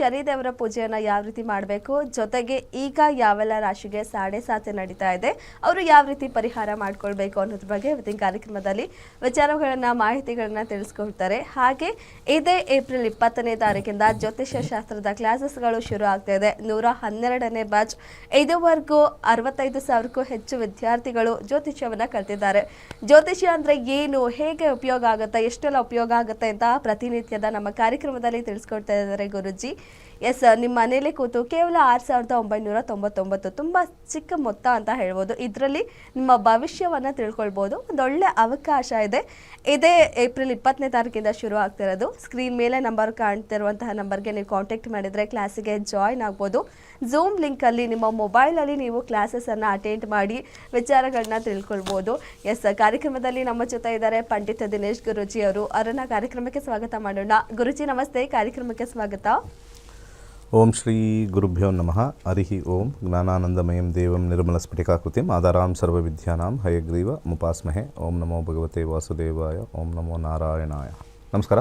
ಶನಿದೇವರ ಪೂಜೆಯನ್ನು ಯಾವ ರೀತಿ ಮಾಡಬೇಕು, ಜೊತೆಗೆ ಈಗ ಯಾವೆಲ್ಲ ರಾಶಿಗೆ ಸಾಡೆ ನಡೀತಾ ಇದೆ, ಅವರು ಯಾವ ರೀತಿ ಪರಿಹಾರ ಮಾಡ್ಕೊಳ್ಬೇಕು ಅನ್ನೋದ್ರ ಬಗ್ಗೆ ಇವತ್ತಿನ ಕಾರ್ಯಕ್ರಮದಲ್ಲಿ ವಿಚಾರಗಳನ್ನ ಮಾಹಿತಿಗಳನ್ನ ತಿಳಿಸ್ಕೊಳ್ತಾರೆ. ಹಾಗೆ ಇದೇ ಏಪ್ರಿಲ್ 20ನೇ ತಾರೀಕಿಂದ ಜ್ಯೋತಿಷ್ಯ ಶಾಸ್ತ್ರದ ಕ್ಲಾಸಸ್ಗಳು ಶುರು ಆಗ್ತಾ ಇದೆ. 112ನೇ ಬ್ಯಾಚ್. ಇದುವರೆಗೂ 65,000ಕ್ಕೂ ಹೆಚ್ಚು ವಿದ್ಯಾರ್ಥಿಗಳು ಜ್ಯೋತಿಷ್ಯವನ್ನ ಕಲ್ತಿದ್ದಾರೆ. ಜ್ಯೋತಿಷ್ಯ ಅಂದ್ರೆ ಏನು, ಹೇಗೆ ಉಪಯೋಗ ಆಗುತ್ತೆ, ಎಷ್ಟೆಲ್ಲ ಉಪಯೋಗ ಆಗುತ್ತೆ ಅಂತ ಪ್ರತಿನಿತ್ಯದ ನಮ್ಮ ಕಾರ್ಯಕ್ರಮದಲ್ಲಿ ತಿಳಿಸ್ಕೊಡ್ತಾ ಇದ್ದಾರೆ ಗುರುಜಿ. ಎಸ್, ನಿಮ್ಮ ಮನೇಲಿ ಕೂತು ಕೇವಲ 6,999 ತುಂಬ ಚಿಕ್ಕ ಮೊತ್ತ ಅಂತ ಹೇಳ್ಬೋದು. ಇದರಲ್ಲಿ ನಿಮ್ಮ ಭವಿಷ್ಯವನ್ನು ತಿಳ್ಕೊಳ್ಬೋದು. ಒಂದೊಳ್ಳೆ ಅವಕಾಶ ಇದೆ. ಇದೇ ಏಪ್ರಿಲ್ 20ನೇ ತಾರೀಕಿಂದ ಶುರು ಆಗ್ತಿರೋದು. ಸ್ಕ್ರೀನ್ ಮೇಲೆ ನಂಬರ್ ಕಾಣ್ತಿರುವಂತಹ ನಂಬರ್ಗೆ ನೀವು ಕಾಂಟ್ಯಾಕ್ಟ್ ಮಾಡಿದರೆ ಕ್ಲಾಸಿಗೆ ಜಾಯ್ನ್ ಆಗ್ಬೋದು. ಝೂಮ್ ಲಿಂಕಲ್ಲಿ ನಿಮ್ಮ ಮೊಬೈಲಲ್ಲಿ ನೀವು ಕ್ಲಾಸಸನ್ನು ಅಟೆಂಡ್ ಮಾಡಿ ವಿಚಾರಗಳನ್ನ ತಿಳ್ಕೊಳ್ಬೋದು. ಎಸ್, ಕಾರ್ಯಕ್ರಮದಲ್ಲಿ ನಮ್ಮ ಜೊತೆ ಇದ್ದಾರೆ ಪಂಡಿತ ದಿನೇಶ್ ಗುರುಜಿ ಅವರು. ಅವರನ್ನ ಕಾರ್ಯಕ್ರಮಕ್ಕೆ ಸ್ವಾಗತ ಮಾಡೋಣ. ಗುರುಜಿ ನಮಸ್ತೆ, ಕಾರ್ಯಕ್ರಮಕ್ಕೆ ಸ್ವಾಗತ. ಓಂ ಶ್ರೀ ಗುರುಭ್ಯೋ ನಮಃ. ಹರಿ ಓಂ. ಜ್ಞಾನಾನಂದಮಯಂ ದೇವಂ ನಿರ್ಮಲಸ್ಫಟಿಕಾಕೃತಿಂ ಆಧಾರಾಂ ಸರ್ವವಿದ್ಯಾನಾಂ ಹಯಗ್ರೀವ ಮುಪಾಸ್ಮಹೆ. ಓಂ ನಮೋ ಭಗವತೆ ವಾಸುದೇವಾಯ. ಓಂ ನಮೋ ನಾರಾಯಣಾಯ. ನಮಸ್ಕಾರ.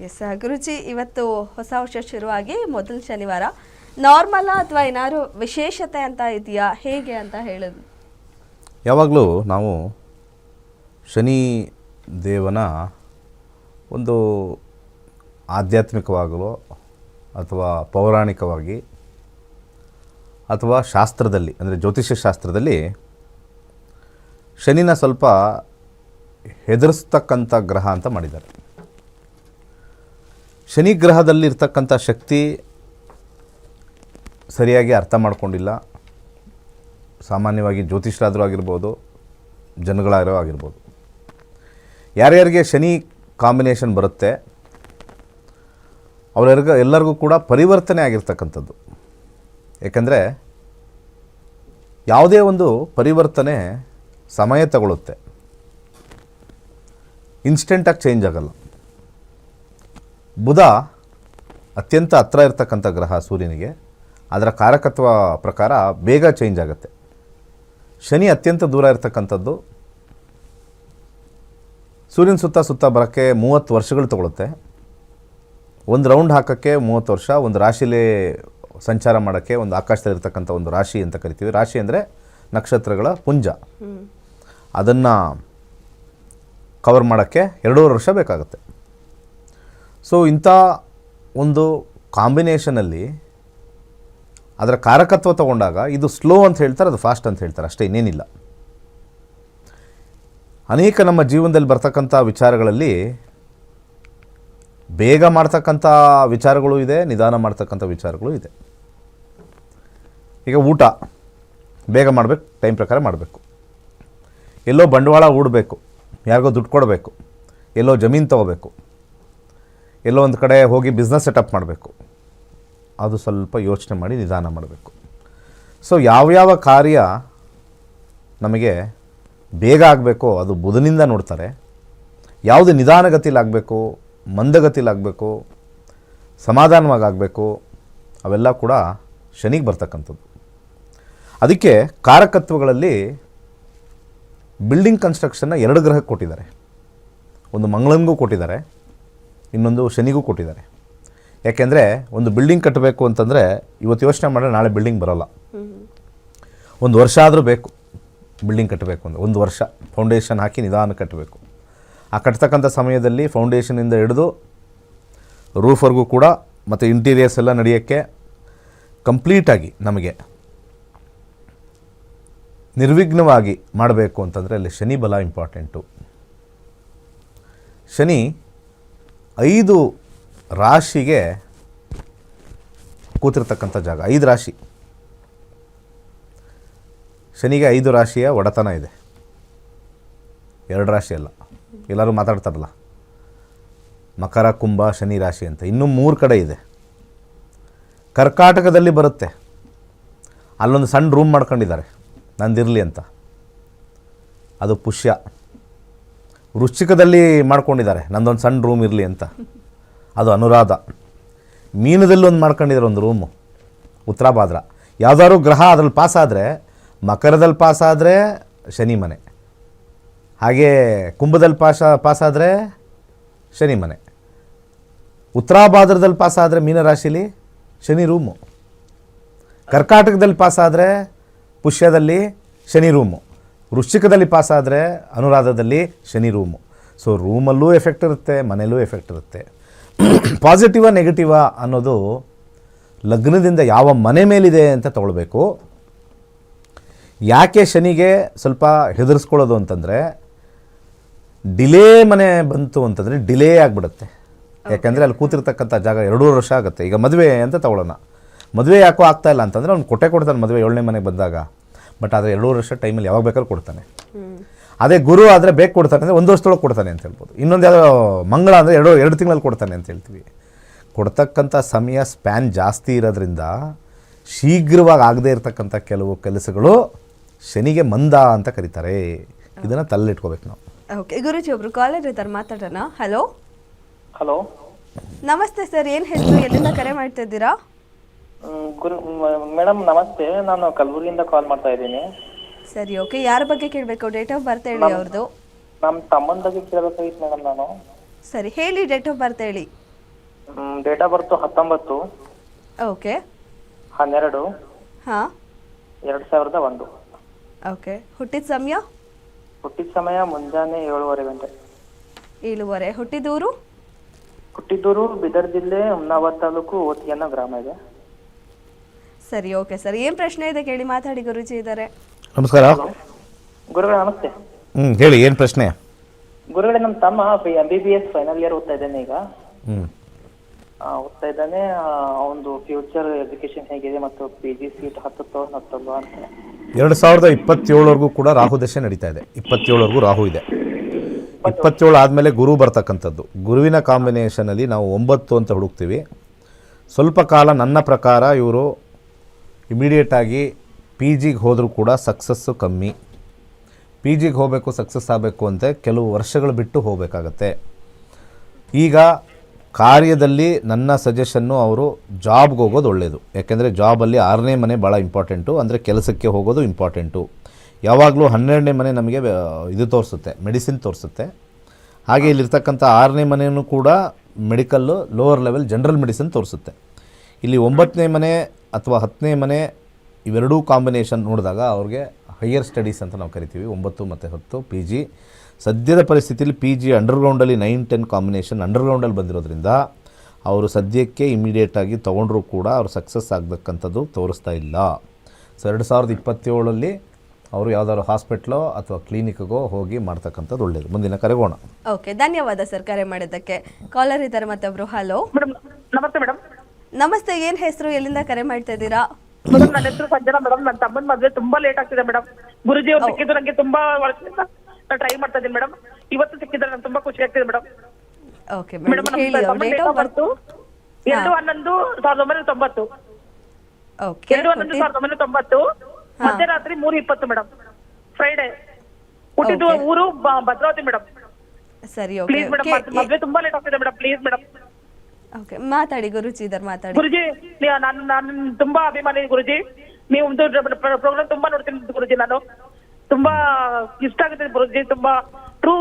ಎಸ್ ಗುರುಜಿ, ಇವತ್ತು ಹೊಸ ವರ್ಷ ಶುರುವಾಗಿ ಮೊದಲ ಶನಿವಾರ. ನಾರ್ಮಲ್ ಅಥವಾ ಏನಾದ್ರು ವಿಶೇಷತೆ ಅಂತ ಇದೆಯಾ, ಹೇಗೆ ಅಂತ ಹೇಳೋದು? ಯಾವಾಗಲೂ ನಾವು ಶನಿ ದೇವನ ಒಂದು ಆಧ್ಯಾತ್ಮಿಕವಾಗಲೋ ಅಥವಾ ಪೌರಾಣಿಕವಾಗಿ ಅಥವಾ ಶಾಸ್ತ್ರದಲ್ಲಿ ಅಂದರೆ ಜ್ಯೋತಿಷ್ಯ ಶಾಸ್ತ್ರದಲ್ಲಿ ಶನಿನ ಸ್ವಲ್ಪ ಹೆದರಿಸ್ತಕ್ಕಂಥ ಗ್ರಹ ಅಂತ ಮಾಡಿದ್ದಾರೆ. ಶನಿ ಗ್ರಹದಲ್ಲಿರ್ತಕ್ಕಂಥ ಶಕ್ತಿ ಸರಿಯಾಗಿ ಅರ್ಥ ಮಾಡ್ಕೊಂಡಿಲ್ಲ. ಸಾಮಾನ್ಯವಾಗಿ ಜ್ಯೋತಿಷ್ಯರಾದರೂ ಆಗಿರ್ಬೋದು, ಜನಗಳಾರೋ ಆಗಿರ್ಬೋದು. ಯಾರ್ಯಾರಿಗೆ ಶನಿ ಕಾಂಬಿನೇಷನ್ ಬರುತ್ತೆ ಎಲ್ಲರಿಗೂ ಕೂಡ ಪರಿವರ್ತನೆ ಆಗಿರ್ತಕ್ಕಂಥದ್ದು. ಏಕೆಂದರೆ ಯಾವುದೇ ಒಂದು ಪರಿವರ್ತನೆ ಸಮಯ ತಗೊಳ್ಳುತ್ತೆ, ಇನ್ಸ್ಟೆಂಟಾಗಿ ಚೇಂಜ್ ಆಗಲ್ಲ. ಬುಧ ಅತ್ಯಂತ ಹತ್ತಿರ ಇರ್ತಕ್ಕಂಥ ಗ್ರಹ ಸೂರ್ಯನಿಗೆ, ಅದರ ಕಾರಕತ್ವ ಪ್ರಕಾರ ಬೇಗ ಚೇಂಜ್ ಆಗುತ್ತೆ. ಶನಿ ಅತ್ಯಂತ ದೂರ ಇರ್ತಕ್ಕಂಥದ್ದು. ಸೂರ್ಯನ ಸುತ್ತ ಬರೋಕ್ಕೆ 30 ವರ್ಷಗಳು ತಗೊಳುತ್ತೆ. ಒಂದು ರೌಂಡ್ ಹಾಕೋಕ್ಕೆ 30 ವರ್ಷ. ಒಂದು ರಾಶಿಲೇ ಸಂಚಾರ ಮಾಡೋಕ್ಕೆ, ಒಂದು ಆಕಾಶದಲ್ಲಿರ್ತಕ್ಕಂಥ ಒಂದು ರಾಶಿ ಅಂತ ಕರಿತೀವಿ. ರಾಶಿ ಅಂದರೆ ನಕ್ಷತ್ರಗಳ ಪುಂಜ. ಅದನ್ನು ಕವರ್ ಮಾಡೋಕ್ಕೆ 2.5 ವರ್ಷ ಬೇಕಾಗುತ್ತೆ. ಸೊ ಇಂಥ ಒಂದು ಕಾಂಬಿನೇಷನಲ್ಲಿ ಅದರ ಕಾರಕತ್ವ ತಗೊಂಡಾಗ ಇದು ಸ್ಲೋ ಅಂತ ಹೇಳ್ತಾರೆ, ಅದು ಫಾಸ್ಟ್ ಅಂತ ಹೇಳ್ತಾರೆ, ಅಷ್ಟೇ, ಇನ್ನೇನಿಲ್ಲ. ಅನೇಕ ನಮ್ಮ ಜೀವನದಲ್ಲಿ ಬರ್ತಕ್ಕಂಥ ವಿಚಾರಗಳಲ್ಲಿ ಬೇಗ ಮಾಡ್ತಕ್ಕಂಥ ವಿಚಾರಗಳು ಇದೆ, ನಿಧಾನ ಮಾಡ್ತಕ್ಕಂಥ ವಿಚಾರಗಳು ಇದೆ. ಈಗ ಊಟ ಬೇಗ ಮಾಡಬೇಕು, ಟೈಮ್ ಪ್ರಕಾರ ಮಾಡಬೇಕು. ಎಲ್ಲೋ ಬಂಡವಾಳ ಹೂಡಬೇಕು, ಯಾರಿಗೋ ದುಡ್ಡು ಕೊಡಬೇಕು, ಎಲ್ಲೋ ಜಮೀನು ತೊಗೋಬೇಕು, ಎಲ್ಲೋ ಒಂದು ಕಡೆ ಹೋಗಿ ಬಿಸ್ನೆಸ್ ಸೆಟಪ್ ಮಾಡಬೇಕು. ಅದು ಸ್ವಲ್ಪ ಯೋಚನೆ ಮಾಡಿ ನಿಧಾನ ಮಾಡಬೇಕು. ಸೊ ಯಾವ್ಯಾವ ಕಾರ್ಯ ನಮಗೆ ಬೇಗ ಆಗಬೇಕೋ ಅದು ಬುಧನಿಂದ ನೋಡ್ತಾರೆ. ಯಾವುದು ನಿಧಾನಗತಿಲಾಗಬೇಕು, ಮಂದಗತಿಲಾಗಬೇಕು, ಸಮಾಧಾನವಾಗಿ ಆಗಬೇಕು, ಅವೆಲ್ಲ ಕೂಡ ಶನಿಗೆ ಬರ್ತಕ್ಕಂಥದ್ದು. ಅದಕ್ಕೆ ಕಾರಕತ್ವಗಳಲ್ಲಿ ಬಿಲ್ಡಿಂಗ್ ಕನ್ಸ್ಟ್ರಕ್ಷನ್ನ 2 ಗ್ರಹಕ್ಕೆ ಕೊಟ್ಟಿದ್ದಾರೆ. ಒಂದು ಮಂಗಳನಿಗೂ ಕೊಟ್ಟಿದ್ದಾರೆ, ಇನ್ನೊಂದು ಶನಿಗೂ ಕೊಟ್ಟಿದ್ದಾರೆ. ಯಾಕೆಂದರೆ ಒಂದು ಬಿಲ್ಡಿಂಗ್ ಕಟ್ಟಬೇಕು ಅಂತಂದರೆ ಇವತ್ತು ಯೋಚನೆ ಮಾಡಿದ್ರೆ ನಾಳೆ ಬಿಲ್ಡಿಂಗ್ ಬರೋಲ್ಲ. 1 ವರ್ಷ ಆದರೂ ಬೇಕು ಬಿಲ್ಡಿಂಗ್ ಕಟ್ಟಬೇಕು ಅಂದರೆ. 1 ವರ್ಷ ಫೌಂಡೇಶನ್ ಹಾಕಿ ನಿಧಾನ ಕಟ್ಟಬೇಕು. ಆ ಕಟ್ತಕ್ಕಂಥ ಸಮಯದಲ್ಲಿ ಫೌಂಡೇಶನಿಂದ ಹಿಡಿದು ರೂಫರ್ಗೂ ಕೂಡ ಮತ್ತು ಇಂಟೀರಿಯರ್ಸ್ ಎಲ್ಲ ನಡೆಯೋಕ್ಕೆ ಕಂಪ್ಲೀಟಾಗಿ ನಮಗೆ ನಿರ್ವಿಘ್ನವಾಗಿ ಮಾಡಬೇಕು ಅಂತಂದರೆ ಅಲ್ಲಿ ಶನಿ ಬಲ ಇಂಪಾರ್ಟೆಂಟು. ಶನಿ 5 ರಾಶಿಗೆ ಕೂತಿರ್ತಕ್ಕಂಥ ಜಾಗ. 5 ರಾಶಿ. ಶನಿಗೆ 5 ರಾಶಿಯ ಒಡೆತನ ಇದೆ, 2 ರಾಶಿ ಅಲ್ಲ. ಎಲ್ಲರೂ ಮಾತಾಡ್ತಾರಲ್ಲ ಮಕರ, ಕುಂಭ, ಶನಿ ರಾಶಿ ಅಂತ. ಇನ್ನೂ 3 ಕಡೆ ಇದೆ. ಕರ್ಕಾಟಕದಲ್ಲಿ ಬರುತ್ತೆ. ಅಲ್ಲೊಂದು ಸಣ್ಣ ರೂಮ್ ಮಾಡ್ಕೊಂಡಿದ್ದಾರೆ ನಂದಿರಲಿ ಅಂತ, ಅದು ಪುಷ್ಯ. ವೃಶ್ಚಿಕದಲ್ಲಿ ಮಾಡ್ಕೊಂಡಿದ್ದಾರೆ ನಂದೊಂದು ಸಣ್ಣ ರೂಮ್ ಇರಲಿ ಅಂತ, ಅದು ಅನುರಾಧ. ಮೀನದಲ್ಲಿ ಒಂದು ಮಾಡ್ಕೊಂಡಿದ್ದಾರೆ ಒಂದು ರೂಮು, ಉತ್ತರ ಭಾದ್ರ. ಯಾವುದಾದ್ರು ಗ್ರಹ ಅದರಲ್ಲಿ ಪಾಸಾದರೆ ಮಕರದಲ್ಲಿ ಪಾಸಾದರೆ ಶನಿ ಮನೆ, ಹಾಗೆ ಕುಂಭದಲ್ಲಿ ಪಾಸಾದರೆ ಶನಿ ಮನೆ, ಉತ್ತರಾಭಾದ್ರದಲ್ಲಿ ಪಾಸಾದರೆ ಮೀನರಾಶಿಲಿ ಶನಿ ರೂಮು, ಕರ್ಕಾಟಕದಲ್ಲಿ ಪಾಸಾದರೆ ಪುಷ್ಯದಲ್ಲಿ ಶನಿ ರೂಮು, ವೃಶ್ಚಿಕದಲ್ಲಿ ಪಾಸಾದರೆ ಅನುರಾಧದಲ್ಲಿ ಶನಿ ರೂಮು. ಸೊ ರೂಮಲ್ಲೂ ಎಫೆಕ್ಟ್ ಇರುತ್ತೆ, ಮನೆಯಲ್ಲೂ ಎಫೆಕ್ಟ್ ಇರುತ್ತೆ. ಪಾಸಿಟಿವಾ ನೆಗೆಟಿವಾ ಅನ್ನೋದು ಲಗ್ನದಿಂದ ಯಾವ ಮನೆ ಮೇಲಿದೆ ಅಂತ ತೊಗೊಳ್ಬೇಕು. ಯಾಕೆ ಶನಿಗೆ ಸ್ವಲ್ಪ ಹೆದರ್ಸ್ಕೊಳ್ಳೋದು ಅಂತಂದರೆ, ಡಿಲೇ ಮನೆ ಬಂತು ಅಂತಂದರೆ ಡಿಲೇ ಆಗಿಬಿಡುತ್ತೆ. ಯಾಕೆಂದರೆ ಅಲ್ಲಿ ಕೂತಿರ್ತಕ್ಕಂಥ ಜಾಗ 2 ವರ್ಷ ಆಗುತ್ತೆ. ಈಗ ಮದುವೆ ಅಂತ ತೊಗೊಳ್ಳೋಣ, ಮದುವೆ ಯಾಕೋ ಆಗ್ತಾಯಿಲ್ಲ ಅಂತಂದರೆ ಅವ್ನು ಕೊಡ್ತಾನೆ ಮದುವೆ 7ನೇ ಮನೆಗೆ ಬಂದಾಗ. ಬಟ್ ಆದರೆ 2 ವರ್ಷ ಟೈಮಲ್ಲಿ ಯಾವಾಗ ಬೇಕಾದ್ರೂ ಕೊಡ್ತಾನೆ. ಅದೇ ಗುರು ಆದರೆ ಬೇಕು ಕೊಡ್ತಾನೆ ಅಂದರೆ 1 ವರ್ಷದೊಳಗೆ ಕೊಡ್ತಾನೆ ಅಂತ ಹೇಳ್ಬೋದು. ಇನ್ನೊಂದು ಯಾವುದೋ ಮಂಗಳ ಅಂದರೆ 2 ತಿಂಗಳಲ್ಲಿ ಕೊಡ್ತಾನೆ ಅಂತ ಹೇಳ್ತೀವಿ. ಕೊಡ್ತಕ್ಕಂಥ ಸಮಯ ಸ್ಪ್ಯಾನ್ ಜಾಸ್ತಿ ಇರೋದ್ರಿಂದ ಶೀಘ್ರವಾಗಿ ಆಗದೇ ಇರತಕ್ಕಂಥ ಕೆಲವು ಕೆಲಸಗಳು ಶನಿಗೆ ಮಂದ ಅಂತ ಕರೀತಾರೆ. ಇದನ್ನು ತಲೆಲಿಟ್ಕೋಬೇಕು ನಾವು. ಓಕೆ ಗುರುಜಿ, ಒಬ್ರು ಕಾಲರ್ ಇದ್ದಾರೆ, ಮಾತಾಡೋಣ. ಹಲೋ ಹಲೋ, ನಮಸ್ತೆ ಸರ್, ಏನು ಹೆಸರು, ಎಲ್ಲಿಂದ ಕರೆ ಮಾಡ್ತಾ ಇದ್ದೀರಾ? ಮೇಡಮ್ ನಮಸ್ತೆ, ನಾನು ಕಲಬುರಗಿಯಿಂದ ಕಾಲ್ ಮಾಡ್ತಾ ಇದ್ದೀನಿ. ಸರಿ, ಓಕೆ. ಯಾರ ಬಗ್ಗೆ ಕೇಳಬೇಕು? ಡೇಟ್ ಆಫ್ ಬರ್ತ್ ಹೇಳಿ ಅವ್ರದ್ದು. ನಮ್ಮ ತಮ್ಮನ ಬಗ್ಗೆ ಕೇಳಬೇಕಾಗಿತ್ತು ಮೇಡಮ್ ನಾನು. ಸರಿ, ಹೇಳಿ, ಡೇಟ್ ಆಫ್ ಬರ್ತ್ ಹೇಳಿ. ಡೇಟ್ ಆಫ್ ಬರ್ತು 19 ಓಕೆ 12 ಹಾಂ 2001. ಓಕೆ. ಹುಟ್ಟಿದ ಸಮಯ? ಹುಟ್ಟಿದ ಸಮಯ ಮುಂಜಾನೆ 7:30 ಗಂಟೆ. 7:30. ಹುಟ್ಟಿದೂರು? ಹುಟ್ಟಿದ್ದೂರು ಬೀದರ್ ಜಿಲ್ಲೆ ಹುಮ್ನಾಬಾದ್ ತಾಲೂಕು ಓತಿ ಅನ್ನೋ ಗ್ರಾಮ ಇದೆ. ಸರಿ, ಓಕೆ ಸರ್. ಏನು ಪ್ರಶ್ನೆ ಇದೆ ಕೇಳಿ, ಮಾತಾಡಿ, ಗುರುಜಿ ಇದ್ದಾರೆ. ನಮಸ್ಕಾರ ಗುರುಗಳೇ ನಮಸ್ತೆ. ಹೇಳಿ, ಏನು ಪ್ರಶ್ನೆ? ಗುರುಗಳೇ, ನಮ್ಮ ತಮ್ಮ MBBS ಫೈನಲ್ ಇಯರ್ ಓದ್ತಾ ಇದ್ದಾನೆ ಈಗ. ಓದ್ತಾ ಇದ್ದಾನೆ. ಅವನದು ಫ್ಯೂಚರ್ ಎಜುಕೇಶನ್ ಹೇಗಿದೆ ಮತ್ತು PG ಸೀಟ್ ಹತ್ತುತ್ತೋ ಅಂತ. 2027ವರೆಗೂ ಕೂಡ ರಾಹು ದಶೆ ನಡೀತಾ ಇದೆ. 27ವರೆಗೂ ರಾಹು ಇದೆ. 27 ಆದಮೇಲೆ ಗುರು ಬರ್ತಕ್ಕಂಥದ್ದು. ಗುರುವಿನ ಕಾಂಬಿನೇಷನಲ್ಲಿ ನಾವು 9 ಅಂತ ಹುಡುಕ್ತೀವಿ. ಸ್ವಲ್ಪ ಕಾಲ ನನ್ನ ಪ್ರಕಾರ ಇವರು ಇಮಿಡಿಯೇಟಾಗಿ PGಗೆ ಹೋದರೂ ಕೂಡ ಸಕ್ಸಸ್ಸು ಕಮ್ಮಿ. PGಗೆ ಹೋಗಬೇಕು, ಸಕ್ಸಸ್ ಆಗಬೇಕು ಅಂತ ಕೆಲವು ವರ್ಷಗಳು ಬಿಟ್ಟು ಹೋಗಬೇಕಾಗತ್ತೆ. ಈಗ ಕಾರ್ಯದಲ್ಲಿ ನನ್ನ ಸಜೆಷನ್ನು ಅವರು ಜಾಬ್ಗೆ ಹೋಗೋದು ಒಳ್ಳೆಯದು. ಯಾಕೆಂದರೆ ಜಾಬಲ್ಲಿ 6ನೇ ಮನೆ ಭಾಳ ಇಂಪಾರ್ಟೆಂಟು, ಅಂದರೆ ಕೆಲಸಕ್ಕೆ ಹೋಗೋದು ಇಂಪಾರ್ಟೆಂಟು. ಯಾವಾಗಲೂ 12ನೇ ಮನೆ ನಮಗೆ ಇದು ತೋರಿಸುತ್ತೆ, ಮೆಡಿಸಿನ್ ತೋರಿಸುತ್ತೆ. ಹಾಗೆ ಇಲ್ಲಿರ್ತಕ್ಕಂಥ 6ನೇ ಮನೆಯೂ ಕೂಡ medical, lower level general medicine ತೋರಿಸುತ್ತೆ. ಇಲ್ಲಿ 9ನೇ ಮನೆ ಅಥವಾ 10ನೇ ಮನೆ ಇವೆರಡೂ ಕಾಂಬಿನೇಷನ್ ನೋಡಿದಾಗ ಅವ್ರಿಗೆ ಹೈಯರ್ ಸ್ಟಡೀಸ್ ಅಂತ ನಾವು ಕರಿತೀವಿ. 9 ಮತ್ತು 10 PG. ಸದ್ಯದ ಪರಿಸ್ಥಿತಿಯಲ್ಲಿ PG ಅಂಡರ್ಗ್ರೌಂಡಲ್ಲಿ 9-10 ಕಾಂಬಿನೇಷನ್ ಅಂಡರ್ಗ್ರೌಂಡಲ್ಲಿ ಬಂದಿರೋದ್ರಿಂದ ಅವರು ಸದ್ಯಕ್ಕೆ ಇಮಿಡಿಯೇಟಾಗಿ ತೊಗೊಂಡ್ರೂ ಕೂಡ ಅವರು ಸಕ್ಸಸ್ ಆಗತಕ್ಕಂಥದ್ದು ತೋರಿಸ್ತಾ ಇಲ್ಲ. ಸೊ 2027 ಅವರು ಯಾವುದಾದ್ರು ಹಾಸ್ಪಿಟ್ಲೋ ಅಥವಾ ಕ್ಲಿನಿಕ್ಗೋ ಹೋಗಿ ಮಾಡ್ತಕ್ಕಂಥದ್ದು ಒಳ್ಳೆಯದು. ಮುಂದಿನ ಕರೆಗೋಣ. ಓಕೆ, ಧನ್ಯವಾದ ಸರ್ ಕರೆ ಮಾಡಿದ್ದಕ್ಕೆ. ಕಾಲರ್ ಇದ್ದಾರೆ ಮತ್ತೊಬ್ರು. ಹಲೋ ಮೇಡಮ್ ನಮಸ್ತೆ. ಮೇಡಮ್ ನಮಸ್ತೆ, ಏನು ಹೆಸರು, ಎಲ್ಲಿಂದ ಕರೆ ಮಾಡ್ತಾ ಇದ್ದೀರಾ? ಮೇಡಮ್ ನನ್ನ ಹೆಸರು ಸಂಜನಾ. ಮೇಡಮ್ ನನ್ನ ತಮ್ಮನ ಮದುವೆ ತುಂಬಾ ಲೇಟ್ ಆಗ್ತಿದೆ ಮೇಡಮ್. ಗುರುಜಿ ಅವ್ರು ಸಿಕ್ಕಿದ್ರು ನಂಗೆ ತುಂಬಾ ವರ್ಷದಿಂದ ಟ್ರೈ ಮಾಡ್ತಾ ಇದ್ದೀನಿ ಮೇಡಮ್. ಇವತ್ತು ಸಿಕ್ಕಿದ್ರೆ ನಂಗೆ ತುಂಬಾ ಖುಷಿ ಆಗ್ತಿದೆ ಮೇಡಮ್. ಓಕೆ ಮೇಡಮ್ ಮೇಡಮ್, ಹೇಳಿ ಅವ್ರ ಡೇಟ್ ಆಫ್ ಬರ್ತ್. 2/11/1990. ಓಕೆ 2/11/1990 ಮಧ್ಯರಾತ್ರಿ 3:20 ಮೇಡಮ್. ಫ್ರೈಡೆ. ಹುಟ್ಟಿದ್ದು ಊರು ಭದ್ರಾವತಿ ಮೇಡಮ್. ಸರಿ, ಓಕೆ ಪ್ಲೀಸ್ ಮೇಡಮ್, ಮದುವೆ ತುಂಬಾ ಲೇಟ್ ಆಗ್ತಿದೆ ಮೇಡಮ್. Please madam. ಓಕೆ, ಮಾತಾಡಿ ಗುರುಜಿ ಇದ್ದಾರೆ, ಮಾತಾಡಿ. ಗುರುಜಿ, ನಾನು ತುಂಬಾ ಅಭಿಮಾನಿ ಗುರುಜಿ. ನೀವು ಪ್ರೋಗ್ರಾಮ್ ತುಂಬಾ ನೋಡ್ತೀನಿ ಗುರುಜಿ. ನಾನು ತುಂಬಾ ಇಷ್ಟ ಆಗುತ್ತೆ ಗುರುಜಿ. ತುಂಬಾ ಟ್ರೂ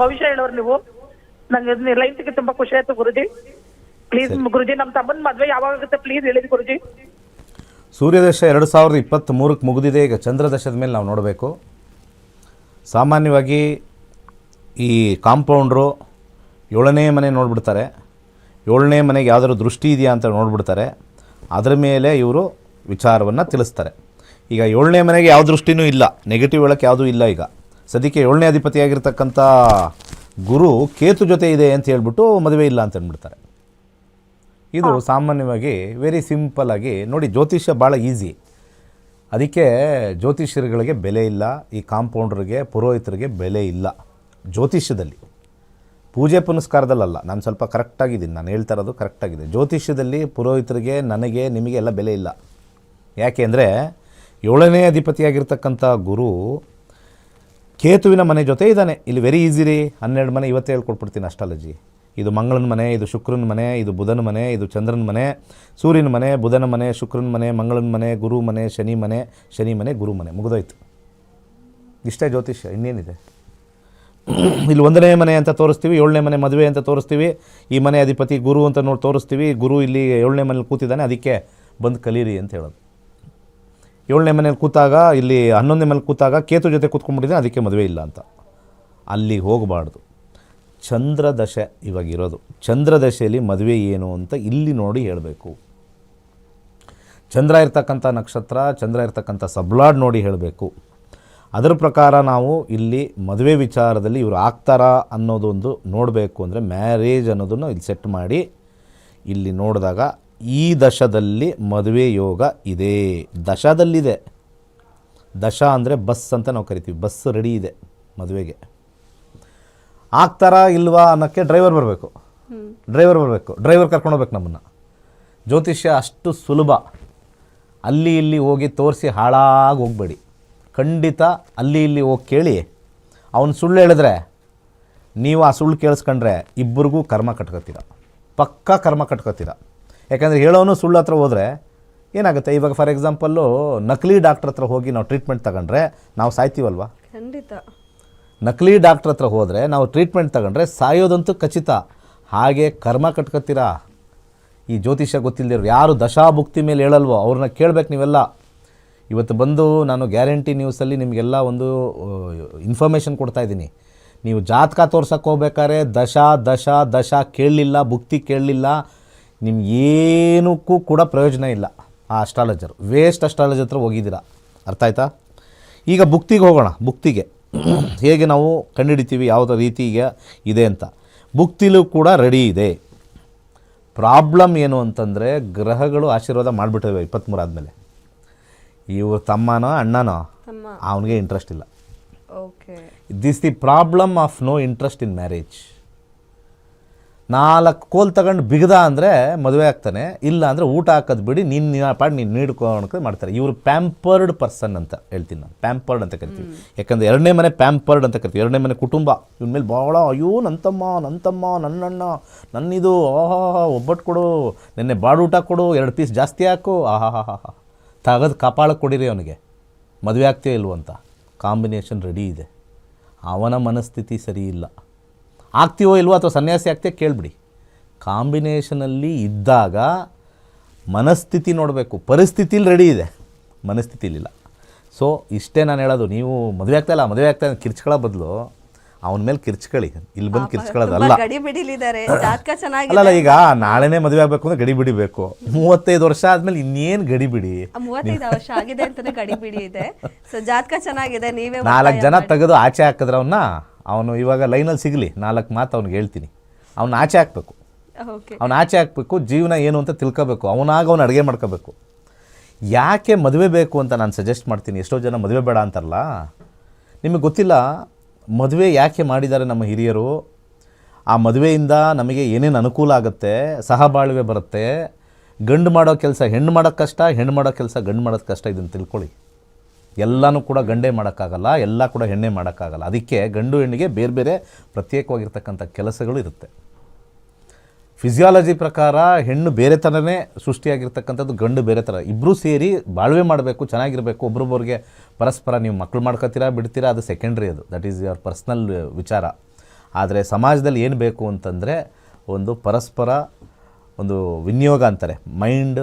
ಭವಿಷ್ಯ ಹೇಳೋರು ನೀವು. ನಂಗೆ ಲೈನ್ ಸಿಕ್ಕಿ ತುಂಬಾ ಖುಷಿ ಆಯ್ತು ಗುರುಜಿ. ಪ್ಲೀಸ್ ಗುರುಜಿ, ನಮ್ಮ ತಮ್ಮನ ಮದ್ವೆ ಯಾವಾಗ ಆಗುತ್ತೆ ಪ್ಲೀಸ್ ಹೇಳಿದಿ ಗುರುಜಿ. ಸೂರ್ಯದಶ 2023ಕ್ಕೆ ಮುಗಿದಿದೆ. ಈಗ ಚಂದ್ರದಶದ ಮೇಲೆ ನಾವು ನೋಡಬೇಕು. ಸಾಮಾನ್ಯವಾಗಿ ಈ ಕಾಂಪೌಂಡ್ರು 7ನೇ ಮನೆ ನೋಡಿಬಿಡ್ತಾರೆ. 7ನೇ ಮನೆಗೆ ಯಾವುದಾದ್ರು ದೃಷ್ಟಿ ಇದೆಯಾ ಅಂತ ನೋಡಿಬಿಡ್ತಾರೆ. ಅದರ ಮೇಲೆ ಇವರು ವಿಚಾರವನ್ನು ತಿಳಿಸ್ತಾರೆ. ಈಗ 7ನೇ ಮನೆಗೆ ಯಾವ ದೃಷ್ಟಿನೂ ಇಲ್ಲ, ನೆಗೆಟಿವ್ ಹೇಳೋಕ್ಕೆ ಯಾವುದೂ ಇಲ್ಲ. ಈಗ ಸದ್ಯಕ್ಕೆ 7ನೇ ಅಧಿಪತಿಯಾಗಿರ್ತಕ್ಕಂಥ ಗುರು ಕೇತು ಜೊತೆ ಇದೆ ಅಂತ ಹೇಳ್ಬಿಟ್ಟು ಮದುವೆ ಇಲ್ಲ ಅಂತ ಅಂದ್ಬಿಡ್ತಾರೆ. ಇದು ಸಾಮಾನ್ಯವಾಗಿ ವೆರಿ ಸಿಂಪಲ್ಲಾಗಿ ನೋಡಿ. ಜ್ಯೋತಿಷ್ಯ ಭಾಳ ಈಸಿ. ಅದಕ್ಕೆ ಜ್ಯೋತಿಷ್ಯರುಗಳಿಗೆ ಬೆಲೆ ಇಲ್ಲ, ಈ ಕಾಂಪೌಂಡ್ರಿಗೆ, ಪುರೋಹಿತರಿಗೆ ಬೆಲೆ ಇಲ್ಲ ಜ್ಯೋತಿಷ್ಯದಲ್ಲಿ. ಪೂಜೆ ಪುನಸ್ಕಾರದಲ್ಲ. ನಾನು ಸ್ವಲ್ಪ ಕರೆಕ್ಟಾಗಿದ್ದೀನಿ, ನಾನು ಹೇಳ್ತಾ ಇರೋದು ಕರೆಕ್ಟಾಗಿದೆ. ಜ್ಯೋತಿಷ್ಯದಲ್ಲಿ ಪುರೋಹಿತರಿಗೆ, ನನಗೆ, ನಿಮಗೆ ಎಲ್ಲ ಬೆಲೆ ಇಲ್ಲ. ಯಾಕೆ ಅಂದರೆ 7ನೇ ಅಧಿಪತಿಯಾಗಿರ್ತಕ್ಕಂಥ ಗುರು ಕೇತುವಿನ ಮನೆ ಜೊತೆ ಇದ್ದಾನೆ. ಇಲ್ಲಿ ವೆರಿ ಈಸಿ ರೀ. 12 ಮನೆ ಇವತ್ತೇ ಹೇಳ್ಕೊಟ್ಬಿಡ್ತೀನಿ ಅಸ್ಟ್ರಾಲಜಿ. ಇದು ಮಂಗಳನ ಮನೆ, ಇದು ಶುಕ್ರನ ಮನೆ, ಇದು ಬುಧನ ಮನೆ, ಇದು ಚಂದ್ರನ ಮನೆ, ಸೂರ್ಯನ ಮನೆ, ಬುಧನ ಮನೆ, ಶುಕ್ರನ ಮನೆ, ಮಂಗಳನ ಮನೆ, ಗುರು ಮನೆ, ಶನಿ ಮನೆ, ಗುರು ಮನೆ, ಮುಗಿದೋಯ್ತು. ಇಷ್ಟೇ ಜ್ಯೋತಿಷ್ಯ, ಇನ್ನೇನಿದೆ. ಇಲ್ಲಿ 1ನೇ ಮನೆ ಅಂತ ತೋರಿಸ್ತೀವಿ, 7ನೇ ಮನೆ ಮದುವೆ ಅಂತ ತೋರಿಸ್ತೀವಿ, ಈ ಮನೆ ಅಧಿಪತಿ ಗುರು ಅಂತ ನೋಡಿ ತೋರಿಸ್ತೀವಿ, ಗುರು ಇಲ್ಲಿ 7ನೇ ಮನೇಲಿ ಕೂತಿದ್ದಾನೆ, ಅದಕ್ಕೆ ಬಂದು ಕಲೀರಿ ಅಂತ ಹೇಳೋದು. 7ನೇ ಮನೇಲಿ ಕೂತಾಗ, ಇಲ್ಲಿ 11ನೇ ಮನೇಲಿ ಕೂತಾಗ ಕೇತು ಜೊತೆ ಕೂತ್ಕೊಂಡ್ಬಿಟ್ಟಿದ್ದಾನೆ, ಅದಕ್ಕೆ ಮದುವೆ ಇಲ್ಲ ಅಂತ. ಅಲ್ಲಿಗೆ ಹೋಗಬಾರ್ದು. ಚಂದ್ರದಶೆ ಇವಾಗಿರೋದು, ಚಂದ್ರದಶೆಯಲ್ಲಿ ಮದುವೆ ಏನು ಅಂತ ಇಲ್ಲಿ ನೋಡಿ ಹೇಳಬೇಕು. ಚಂದ್ರ ಇರ್ತಕ್ಕಂಥ ನಕ್ಷತ್ರ, ಚಂದ್ರ ಇರ್ತಕ್ಕಂಥ ಸಬ್ಲಾಡ್ ನೋಡಿ ಹೇಳಬೇಕು. ಅದರ ಪ್ರಕಾರ ನಾವು ಇಲ್ಲಿ ಮದುವೆ ವಿಚಾರದಲ್ಲಿ ಇವರು ಆಗ್ತಾರಾ ಅನ್ನೋದೊಂದು ನೋಡಬೇಕು. ಅಂದರೆ ಮ್ಯಾರೇಜ್ ಅನ್ನೋದನ್ನು ಇಲ್ಲಿ ಸೆಟ್ ಮಾಡಿ ಇಲ್ಲಿ ನೋಡಿದಾಗ ಈ ದಶದಲ್ಲಿ ಮದುವೆ ಯೋಗ ಇದೆ, ದಶದಲ್ಲಿದೆ. ದಶ ಅಂದರೆ ಬಸ್ ಅಂತ ನಾವು ಕರಿತೀವಿ, ಬಸ್ ರೆಡಿ ಇದೆ ಮದುವೆಗೆ. ಆಗ್ತಾರಾ ಇಲ್ವಾ ಅನ್ನೋಕ್ಕೆ ಡ್ರೈವರ್ ಬರಬೇಕು, ಡ್ರೈವರ್ ಕರ್ಕೊಂಡು ಹೋಗ್ಬೇಕು ನಮ್ಮನ್ನು. ಜ್ಯೋತಿಷ್ಯ ಅಷ್ಟು ಸುಲಭ. ಅಲ್ಲಿ ಇಲ್ಲಿ ಹೋಗಿ ತೋರಿಸಿ ಹಾಳಾಗಿ ಹೋಗಬೇಡಿ. ಖಂಡಿತ ಅಲ್ಲಿ ಇಲ್ಲಿ ಹೋಗಿ ಕೇಳಿ, ಅವನು ಸುಳ್ಳು ಹೇಳಿದ್ರೆ ನೀವು ಆ ಸುಳ್ಳು ಕೇಳಿಸ್ಕೊಂಡ್ರೆ ಇಬ್ಬರಿಗೂ ಕರ್ಮ ಕಟ್ಕೋತೀರ, ಪಕ್ಕಾ ಕರ್ಮ ಕಟ್ಕೋತೀರ. ಯಾಕಂದರೆ ಹೇಳೋನು ಸುಳ್ಳು ಹತ್ರ ಹೋದರೆ ಏನಾಗುತ್ತೆ, ಇವಾಗ ಫಾರ್ ಎಕ್ಸಾಂಪಲ್ಲು ನಕಲಿ ಡಾಕ್ಟ್ರ್ ಹತ್ರ ಹೋಗಿ ನಾವು ಟ್ರೀಟ್ಮೆಂಟ್ ತಗೊಂಡ್ರೆ ನಾವು ಸಾಯ್ತೀವಲ್ವ. ಖಂಡಿತ. ನಕಲಿ ಡಾಕ್ಟ್ರ್ ಹತ್ರ ಹೋದರೆ ನಾವು ಟ್ರೀಟ್ಮೆಂಟ್ ತಗೊಂಡ್ರೆ ಸಾಯೋದಂತೂ ಖಚಿತ. ಹಾಗೆ ಕರ್ಮ ಕಟ್ಕೋತೀರ. ಈ ಜ್ಯೋತಿಷ್ಯ ಗೊತ್ತಿಲ್ಲದಿರೋ ಯಾರು ದಶಾಭುಕ್ತಿ ಮೇಲೆ ಹೇಳಲ್ವೋ ಅವ್ರನ್ನ ಕೇಳಬೇಕು ನೀವೆಲ್ಲ. ಇವತ್ತು ಬಂದು ನಾನು ಗ್ಯಾರಂಟಿ ನ್ಯೂಸಲ್ಲಿ ನಿಮಗೆಲ್ಲ ಒಂದು ಇನ್ಫಾರ್ಮೇಷನ್ ಕೊಡ್ತಾಯಿದ್ದೀನಿ. ನೀವು ಜಾತಕ ತೋರ್ಸಕ್ಕೆ ಹೋಗ್ಬೇಕಾದ್ರೆ ದಶ ಕೇಳಲಿಲ್ಲ, ಭುಕ್ತಿ ಕೇಳಲಿಲ್ಲ, ನಿಮ್ಗೇನಕ್ಕೂ ಕೂಡ ಪ್ರಯೋಜನ ಇಲ್ಲ. ಆ ಅಸ್ಟ್ರಾಲಜರ್ ವೇಸ್ಟ್ ಅಸ್ಟ್ರಾಲಜರ್ ಹತ್ರ ಹೋಗಿದ್ದೀರಾ. ಅರ್ಥ ಆಯ್ತಾ? ಈಗ ಭುಕ್ತಿಗೆ ಹೋಗೋಣ. ಭುಕ್ತಿಗೆ ಹೇಗೆ ನಾವು ಕಂಡುಹಿಡಿತೀವಿ ಯಾವುದೇ ರೀತಿಗೆ ಇದೆ ಅಂತ. ಭುಕ್ತಿಲೂ ಕೂಡ ರೆಡಿ ಇದೆ. ಪ್ರಾಬ್ಲಮ್ ಏನು ಅಂತಂದರೆ ಗ್ರಹಗಳು ಆಶೀರ್ವಾದ ಮಾಡಿಬಿಟ್ಟಿವೆ 23 ಆದಮೇಲೆ. ಇವ್ರ ತಮ್ಮನೋ ಅಣ್ಣನೋ ಅವನಿಗೆ ಇಂಟ್ರೆಸ್ಟ್ ಇಲ್ಲ. Okay, this the problem of no interest in marriage. 4 ಕೋಲ್ ತಗೊಂಡು ಬಿಗದ ಅಂದರೆ ಮದುವೆ ಆಗ್ತಾನೆ, ಇಲ್ಲ ಅಂದರೆ ಊಟ ಹಾಕೋದು ಬಿಡಿ, ನೀನು ಪಾಡು ನೀನು ನೀಡ್ಕೊಂಡು ಮಾಡ್ತಾರೆ. ಇವರು ಪ್ಯಾಂಪರ್ಡ್ ಪರ್ಸನ್ ಅಂತ ಹೇಳ್ತೀನಿ ನಾನು, ಪ್ಯಾಂಪರ್ಡ್ ಅಂತ ಕರಿತೀವಿ. ಯಾಕಂದರೆ 2ನೇ ಮನೆ ಪ್ಯಾಂಪರ್ಡ್ ಅಂತ ಕರಿತೀವಿ. 2ನೇ ಮನೆ ಕುಟುಂಬ. ಇವ್ನ ಮೇಲೆ ಭಾಳ ಅಯ್ಯೋ ನನ್ನ ತಮ್ಮ ನನ್ನಣ್ಣ ನನ್ನಿದು, ಒಬ್ಬಟ್ಟು ಕೊಡು, ನೆನ್ನೆ ಬಾಡೂಟ ಕೊಡು, 2 ಪೀಸ್ ಜಾಸ್ತಿ ಹಾಕು, ತೆಗೆದು ಕಪಾಳಕ್ಕೆ ಕೊಡಿರಿ ಅವನಿಗೆ. ಮದುವೆ ಆಗ್ತೀಯೋ ಇಲ್ವೋ ಅಂತ. ಕಾಂಬಿನೇಷನ್ ರೆಡಿ ಇದೆ. ಅವನ ಮನಸ್ಥಿತಿ ಸರಿ ಇಲ್ಲ. ಆಗ್ತೀವೋ ಇಲ್ವೋ ಅಥವಾ ಸನ್ಯಾಸಿ ಆಗ್ತೀಯೋ ಕೇಳಿಬಿಡಿ. ಕಾಂಬಿನೇಷನಲ್ಲಿ ಇದ್ದಾಗ ಮನಸ್ಥಿತಿ ನೋಡಬೇಕು. ಪರಿಸ್ಥಿತಿಲಿ ರೆಡಿ ಇದೆ, ಮನಸ್ಥಿತಿಲಿಲ್ಲ. ಸೊ ಇಷ್ಟೇ ನಾನು ಹೇಳೋದು. ನೀವು ಮದುವೆ ಆಗ್ತಾಯಿಲ್ಲ ಕಿರ್ಚ್ಕೊಳ್ಳೋ ಬದಲು ಅವನ ಮೇಲೆ ಕಿರ್ಚ್ಕೊಳ್ಳಿ. ಇಲ್ಲಿ ಬಂದು ಕಿರ್ಚ್ಕೊಳ್ಳೋದಲ್ಲ. ಅಲ್ಲ, ಈಗ ನಾಳೆನೇ ಮದುವೆ ಆಗಬೇಕು ಅಂದರೆ ಗಡಿ ಬಿಡಿಬೇಕು. 35 ವರ್ಷ ಆದಮೇಲೆ ಇನ್ನೇನು ಗಡಿ ಬಿಡಿ. 35 ವರ್ಷ ಆಗಿದೆ ಅಂತಾನೆ ಗಡಿ ಬಿಡಿ ಇದೆ. ಸೊ ಜಾತಕ ಚೆನ್ನಾಗಿದೆ, ನೀವೇ 4 ಜನ ತೆಗೆದು ಆಚೆ ಹಾಕಿದ್ರೆ ಅವನು ಇವಾಗ ಲೈನಲ್ಲಿ ಸಿಗಲಿ, 4 ಮಾತು ಅವ್ನಿಗೆ ಹೇಳ್ತೀನಿ. ಅವ್ನು ಆಚೆ ಹಾಕಬೇಕು. ಅವ್ನು ಆಚೆ ಹಾಕಬೇಕು. ಜೀವನ ಏನು ಅಂತ ತಿಳ್ಕೋಬೇಕು. ಅವನಾಗ ಅವ್ನು ಅಡುಗೆ ಮಾಡ್ಕೋಬೇಕು. ಯಾಕೆ ಮದುವೆ ಬೇಕು ಅಂತ ನಾನು ಸಜೆಸ್ಟ್ ಮಾಡ್ತೀನಿ. ಎಷ್ಟೋ ಜನ ಮದುವೆ ಬೇಡ ಅಂತಾರಲ್ಲ, ನಿಮಗೆ ಗೊತ್ತಿಲ್ಲ ಮದುವೆ ಯಾಕೆ ಮಾಡಿದ್ದಾರೆ ನಮ್ಮ ಹಿರಿಯರು. ಆ ಮದುವೆಯಿಂದ ನಮಗೆ ಏನೇನು ಅನುಕೂಲ ಆಗುತ್ತೆ, ಸಹಬಾಳ್ವೆ ಬರುತ್ತೆ. ಗಂಡು ಮಾಡೋ ಕೆಲಸ ಹೆಣ್ಣು ಮಾಡೋಕ್ಕೆ ಕಷ್ಟ, ಹೆಣ್ಣು ಮಾಡೋ ಕೆಲಸ ಗಂಡು ಮಾಡೋದು ಕಷ್ಟ. ಇದನ್ನು ತಿಳ್ಕೊಳ್ಳಿ. ಎಲ್ಲನೂ ಕೂಡ ಗಂಡೇ ಮಾಡೋಕ್ಕಾಗಲ್ಲ, ಎಲ್ಲ ಕೂಡ ಹೆಣ್ಣೆ ಮಾಡೋಕ್ಕಾಗಲ್ಲ. ಅದಕ್ಕೆ ಗಂಡು ಹೆಣ್ಣಿಗೆ ಬೇರೆ ಬೇರೆ ಪ್ರತ್ಯೇಕವಾಗಿರ್ತಕ್ಕಂಥ ಕೆಲಸಗಳು ಇರುತ್ತೆ. ಫಿಸಿಯಾಲಜಿ ಪ್ರಕಾರ ಹೆಣ್ಣು ಬೇರೆ ಥರನೇ ಸೃಷ್ಟಿಯಾಗಿರ್ತಕ್ಕಂಥದ್ದು, ಗಂಡು ಬೇರೆ ಥರ. ಇಬ್ಬರೂ ಸೇರಿ ಬಾಳ್ವೆ ಮಾಡಬೇಕು, ಚೆನ್ನಾಗಿರಬೇಕು. ಒಬ್ರೊಬ್ಬರಿಗೆ ಪರಸ್ಪರ ನೀವು ಮಕ್ಕಳು ಮಾಡ್ಕೊತೀರಾ ಬಿಡ್ತೀರಾ, ಅದು ಸೆಕೆಂಡ್ರಿ. ಅದು ದಟ್ ಈಸ್ ಯುವರ್ ಪರ್ಸ್ನಲ್ ವಿಚಾರ. ಆದರೆ ಸಮಾಜದಲ್ಲಿ ಏನು ಬೇಕು ಅಂತಂದರೆ ಒಂದು ಪರಸ್ಪರ ಒಂದು ವಿನಿಯೋಗ ಅಂತಾರೆ. ಮೈಂಡ್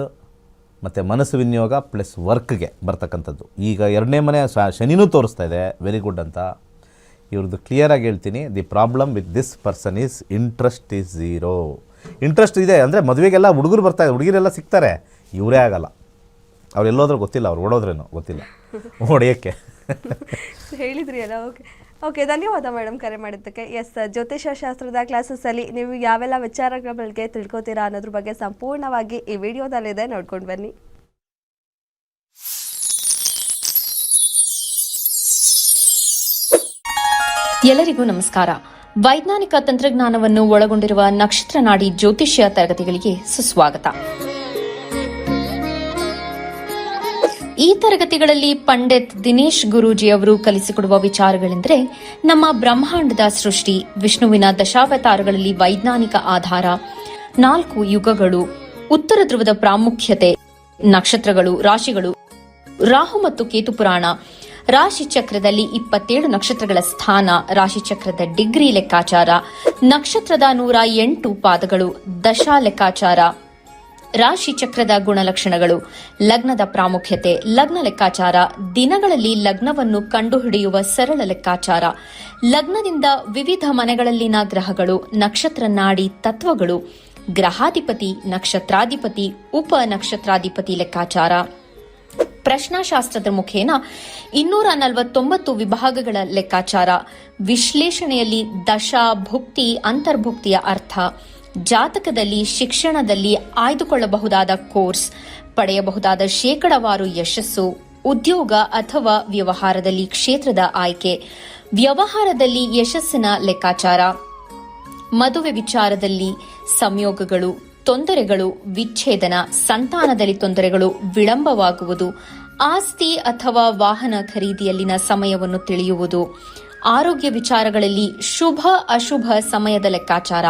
ಮತ್ತು ಮನಸ್ಸು ವಿನಿಯೋಗ ಪ್ಲಸ್ ವರ್ಕ್ಗೆ ಬರ್ತಕ್ಕಂಥದ್ದು. ಈಗ 2ನೇ ಮನೆ ಶನಿನೂ ತೋರಿಸ್ತಾ ಇದೆ, ವೆರಿ ಗುಡ್ ಅಂತ. ಇವ್ರದ್ದು ಕ್ಲಿಯರಾಗಿ ಹೇಳ್ತೀನಿ. The problem with this person is interest is zero. Interest ಇದೆ ಅಂದರೆ ಮದುವೆಗೆಲ್ಲ ಹುಡುಗರು ಬರ್ತಾರೆ, ಹುಡುಗಿರೆಲ್ಲ ಸಿಗ್ತಾರೆ, ಇವರೇ ಆಗಲ್ಲ. ಅವ್ರು ಎಲ್ಲೋದ್ರೂ ಗೊತ್ತಿಲ್ಲ, ಅವ್ರು ಓಡೋದ್ರೇನೋ ಗೊತ್ತಿಲ್ಲ, ಹೊಡೆಯೋಕ್ಕೆ ಹೇಳಿದ್ರಿ ಅಲ್ಲ. ಓಕೆ, ಧನ್ಯವಾದ ಮೇಡಮ್ ಕರೆ ಮಾಡಿದ್ದಕ್ಕೆ. ಎಸ್, ಜ್ಯೋತಿಷ್ಯ ಶಾಸ್ತ್ರದ ಕ್ಲಾಸಸ್ಸಲ್ಲಿ ನೀವು ಯಾವೆಲ್ಲ ವಿಚಾರಗಳ ಬಗ್ಗೆ ತಿಳ್ಕೊತೀರಾ ಅನ್ನೋದ್ರ ಬಗ್ಗೆ ಸಂಪೂರ್ಣವಾಗಿ ಈ ವಿಡಿಯೋದಲ್ಲಿದೆ, ನೋಡ್ಕೊಂಡು ಬನ್ನಿ. ಎಲ್ಲರಿಗೂ ನಮಸ್ಕಾರ. ವೈಜ್ಞಾನಿಕ ತಂತ್ರಜ್ಞಾನವನ್ನು ಒಳಗೊಂಡಿರುವ ನಕ್ಷತ್ರ ನಾಡಿ ಜ್ಯೋತಿಷ್ಯ ತರಗತಿಗಳಿಗೆ ಸುಸ್ವಾಗತ. ಈ ತರಗತಿಗಳಲ್ಲಿ ಪಂಡಿತ್ ದಿನೇಶ್ ಗುರೂಜಿ ಅವರು ಕಲಿಸಿಕೊಡುವ ವಿಚಾರಗಳೆಂದರೆ ನಮ್ಮ ಬ್ರಹ್ಮಾಂಡದ ಸೃಷ್ಟಿ, ವಿಷ್ಣುವಿನ ದಶಾವತಾರಗಳಲ್ಲಿ ವೈಜ್ಞಾನಿಕ ಆಧಾರ, 4 ಯುಗಗಳು, ಉತ್ತರ ಧ್ರುವದ ಪ್ರಾಮುಖ್ಯತೆ, ನಕ್ಷತ್ರಗಳು, ರಾಶಿಗಳು, ರಾಹು ಮತ್ತು ಕೇತು ಪುರಾಣ, ರಾಶಿ ಚಕ್ರದಲ್ಲಿ 27 ನಕ್ಷತ್ರಗಳ ಸ್ಥಾನ, ರಾಶಿ ಚಕ್ರದ ಡಿಗ್ರಿ ಲೆಕ್ಕಾಚಾರ, ನಕ್ಷತ್ರದ 108 ಪಾದಗಳು, ದಶಾ ಲೆಕ್ಕಾಚಾರ, ರಾಶಿ ಚಕ್ರದ ಗುಣಲಕ್ಷಣಗಳು, ಲಗ್ನದ ಪ್ರಾಮುಖ್ಯತೆ, ಲಗ್ನ ಲೆಕ್ಕಾಚಾರ, ದಿನಗಳಲ್ಲಿ ಲಗ್ನವನ್ನು ಕಂಡುಹಿಡಿಯುವ ಸರಳ ಲೆಕ್ಕಾಚಾರ, ಲಗ್ನದಿಂದ ವಿವಿಧ ಮನೆಗಳಲ್ಲಿನ ಗ್ರಹಗಳು, ನಕ್ಷತ್ರ ನಾಡಿ ತತ್ವಗಳು, ಗ್ರಹಾಧಿಪತಿ, ನಕ್ಷತ್ರಾಧಿಪತಿ, ಉಪ ನಕ್ಷತ್ರಾಧಿಪತಿ ಲೆಕ್ಕಾಚಾರ, ಪ್ರಶ್ನಾಶಾಸ್ತ್ರದ ಮುಖೇನ 249 ವಿಭಾಗಗಳ ಲೆಕ್ಕಾಚಾರ, ವಿಶ್ಲೇಷಣೆಯಲ್ಲಿ ದಶಾ, ಭುಕ್ತಿ, ಅಂತರ್ಭುಕ್ತಿಯ ಅರ್ಥ, ಜಾತಕದಲ್ಲಿ, ಶಿಕ್ಷಣದಲ್ಲಿ ಆಯ್ದುಕೊಳ್ಳಬಹುದಾದ ಕೋರ್ಸ್, ಪಡೆಯಬಹುದಾದ ಶೇಕಡವಾರು ಯಶಸ್ಸು, ಉದ್ಯೋಗ ಅಥವಾ ವ್ಯವಹಾರದಲ್ಲಿ ಕ್ಷೇತ್ರದ ಆಯ್ಕೆ, ವ್ಯವಹಾರದಲ್ಲಿ ಯಶಸ್ಸಿನ ಲೆಕ್ಕಾಚಾರ, ಮದುವೆ ವಿಚಾರದಲ್ಲಿ ಸಂಯೋಗಗಳು, ತೊಂದರೆಗಳು, ವಿಚ್ಛೇದನ, ಸಂತಾನದಲ್ಲಿ ತೊಂದರೆಗಳು, ವಿಳಂಬವಾಗುವುದು, ಆಸ್ತಿ ಅಥವಾ ವಾಹನ ಖರೀದಿಯಲ್ಲಿನ ಸಮಯವನ್ನು ತಿಳಿಯುವುದು, ಆರೋಗ್ಯ ವಿಚಾರಗಳಲ್ಲಿ ಶುಭ ಅಶುಭ ಸಮಯದ ಲೆಕ್ಕಾಚಾರ,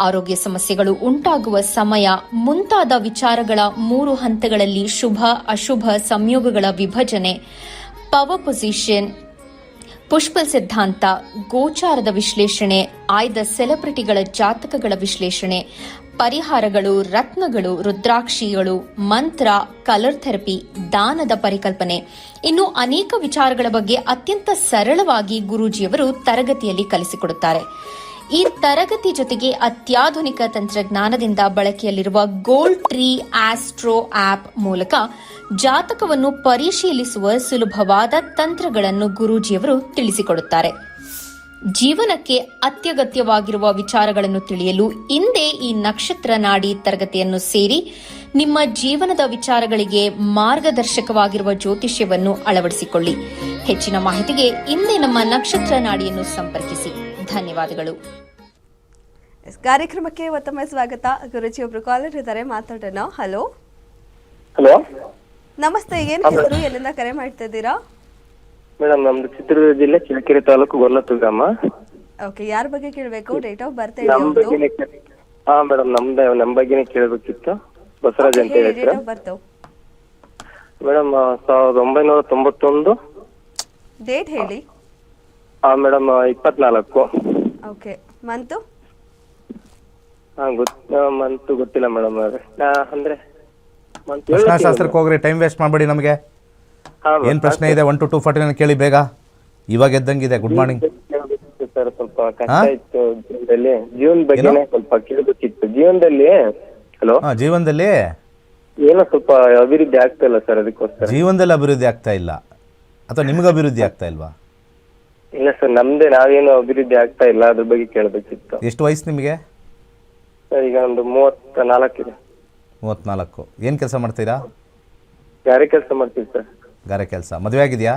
ಆರೋಗ್ಯ ಸಮಸ್ಯೆಗಳು ಉಂಟಾಗುವ ಸಮಯ ಮುಂತಾದ ವಿಚಾರಗಳ 3 ಹಂತಗಳಲ್ಲಿ ಶುಭ ಅಶುಭ ಸಂಯೋಗಗಳ ವಿಭಜನೆ, ಪವರ್ ಪೊಸಿಷನ್, ಪುಷ್ಪಲ್ ಸಿದ್ಧಾಂತ, ಗೋಚಾರದ ವಿಶ್ಲೇಷಣೆ, ಆಯ್ದ ಸೆಲೆಬ್ರಿಟಿಗಳ ಜಾತಕಗಳ ವಿಶ್ಲೇಷಣೆ, ಪರಿಹಾರಗಳು, ರತ್ನಗಳು, ರುದ್ರಾಕ್ಷಿಗಳು, ಮಂತ್ರ, ಕಲರ್ ಥೆರಪಿ, ದಾನದ ಪರಿಕಲ್ಪನೆ, ಇನ್ನು ಅನೇಕ ವಿಚಾರಗಳ ಬಗ್ಗೆ ಅತ್ಯಂತ ಸರಳವಾಗಿ ಗುರೂಜಿಯವರು ತರಗತಿಯಲ್ಲಿ ಕಲಿಸಿಕೊಡುತ್ತಾರೆ. ಈ ತರಗತಿ ಜೊತೆಗೆ ಅತ್ಯಾಧುನಿಕ ತಂತ್ರಜ್ಞಾನದಿಂದ ಬಳಕೆಯಲ್ಲಿರುವ ಗೋಲ್ಡ್ ಟ್ರೀ ಆಸ್ಟ್ರೋ ಆಪ್ ಮೂಲಕ ಜಾತಕವನ್ನು ಪರಿಶೀಲಿಸುವ ಸುಲಭವಾದ ತಂತ್ರಗಳನ್ನು ಗುರೂಜಿಯವರು ತಿಳಿಸಿಕೊಡುತ್ತಾರೆ. ಜೀವನಕ್ಕೆ ಅತ್ಯಗತ್ಯವಾಗಿರುವ ವಿಚಾರಗಳನ್ನು ತಿಳಿಯಲು ಇಂದೇ ಈ ನಕ್ಷತ್ರ ನಾಡಿ ತರಗತಿಯನ್ನು ಸೇರಿ ನಿಮ್ಮ ಜೀವನದ ವಿಚಾರಗಳಿಗೆ ಮಾರ್ಗದರ್ಶಕವಾಗಿರುವ ಜ್ಯೋತಿಷ್ಯವನ್ನು ಅಳವಡಿಸಿಕೊಳ್ಳಿ. ಹೆಚ್ಚಿನ ಮಾಹಿತಿಗೆ ಇಂದೇ ನಮ್ಮ ನಕ್ಷತ್ರ ನಾಡಿಯನ್ನು ಸಂಪರ್ಕಿಸಿ. ಧನ್ಯವಾದಗಳು. ಕಾರ್ಯಕ್ರಮಕ್ಕೆ ಮತ್ತೊಮ್ಮೆ ಸ್ವಾಗತ. ಗುರುಜಿ ಒಬ್ರು ಕಾಲರ್ ಇದ್ದಾರೆ, ಮಾತಾಡೋಣ. ಹಲೋ ಹಲೋ, ನಮಸ್ತೆ. ಏನ್ ಹೆಸರು, ಎಲ್ಲಿಂದ ಕರೆ ಮಾಡ್ತಾ ಇದ್ದೀರಾ? ಮೇಡಮ್ ನಮ್ದು ಚಿತ್ರದುರ್ಗ ಜಿಲ್ಲೆ ಚಳ್ಳಕೆರೆ ತಾಲೂಕು ಗೊರ್ಲತ್ತೂರು ಗ್ರಾಮ. ಓಕೆ, ಯಾರ ಬಗ್ಗೆ ಕೇಳಬೇಕು? ಡೇಟ್ ಆಫ್ ಬರ್ತ್ ನಮ್ ಬಗ್ಗೆನೇ ಹಾ ಮೇಡಮ್, ನಮ್ ಬಗ್ಗೆನೇ ಕೇಳಬೇಕಿತ್ತು. ಬಸವರಾಜ್ ಅಂತ ಹೇಳಿ date of birth madam. 1991. Date ಹೇಳಿ. ಹಾ ಮೇಡಮ್, 24. Okay, month? ಮಂತ್ ಗೊತ್ತಿಲ್ಲ ಮೇಡಮ್. ಅಂದ್ರೆ ಪ್ರಶ್ನಾಶಾಸ್ತ್ರಕ್ಕೆ ಹೋಗ್ರಿ, ಟೈಮ್ ವೇಸ್ಟ್ ಮಾಡಬೇಡಿ ನಮಗೆ. ಏನು ಪ್ರಶ್ನೆ ಇದೆ? 1 to 249 ಕೇಳಿ ಬೇಗ. ಇವಾಗ ಎದ್ದಂಗಿದೆ. Good morning sir. ಸ್ವಲ್ಪ ಕಷ್ಟ ಇತ್ತು ಜೀವನದಲ್ಲಿ, ಜೀವನ ಬಗ್ಗೆನೇ ಸ್ವಲ್ಪ ಕೇಳಬೇಕಿತ್ತು. ಜೀವನದಲ್ಲಿ ಹಲೋ, ಜೀವನದಲ್ಲಿ ಏನೋ ಸ್ವಲ್ಪ ಅಭಿವೃದ್ಧಿ ಆಗ್ತಾ ಇಲ್ಲ ಸರ್, ಅದಕ್ಕೋಸ್ಕರ. ಜೀವನದಲ್ಲಿ ಅಭಿವೃದ್ಧಿ ಆಗ್ತಾ ಇಲ್ಲ ಅಥವಾ ನಿಮ್ಗೆ ಅಭಿವೃದ್ಧಿ ಆಗ್ತಾ ಇಲ್ವಾ? ಇಲ್ಲ ಸರ್, ನಮ್ದೇ ನಾವೇನು ಅಭಿವೃದ್ಧಿ ಆಗ್ತಾ ಇಲ್ಲ, ಅದ್ರ ಬಗ್ಗೆ ಕೇಳಬೇಕಿತ್ತು. ಎಷ್ಟು ವಯಸ್ಸು ನಿಮಗೆ? ಸರ್ ಈಗ ಒಂದು 34 ಇದೆ. 34. ಏನು ಕೆಲಸ ಮಾಡ್ತೀರಾ? ಗಾರೆ ಕೆಲಸ ಮಾಡ್ತೀವಿ ಸರ್. ಗಾರೆ ಕೆಲಸ. ಮದುವೆ ಆಗಿದೆಯಾ?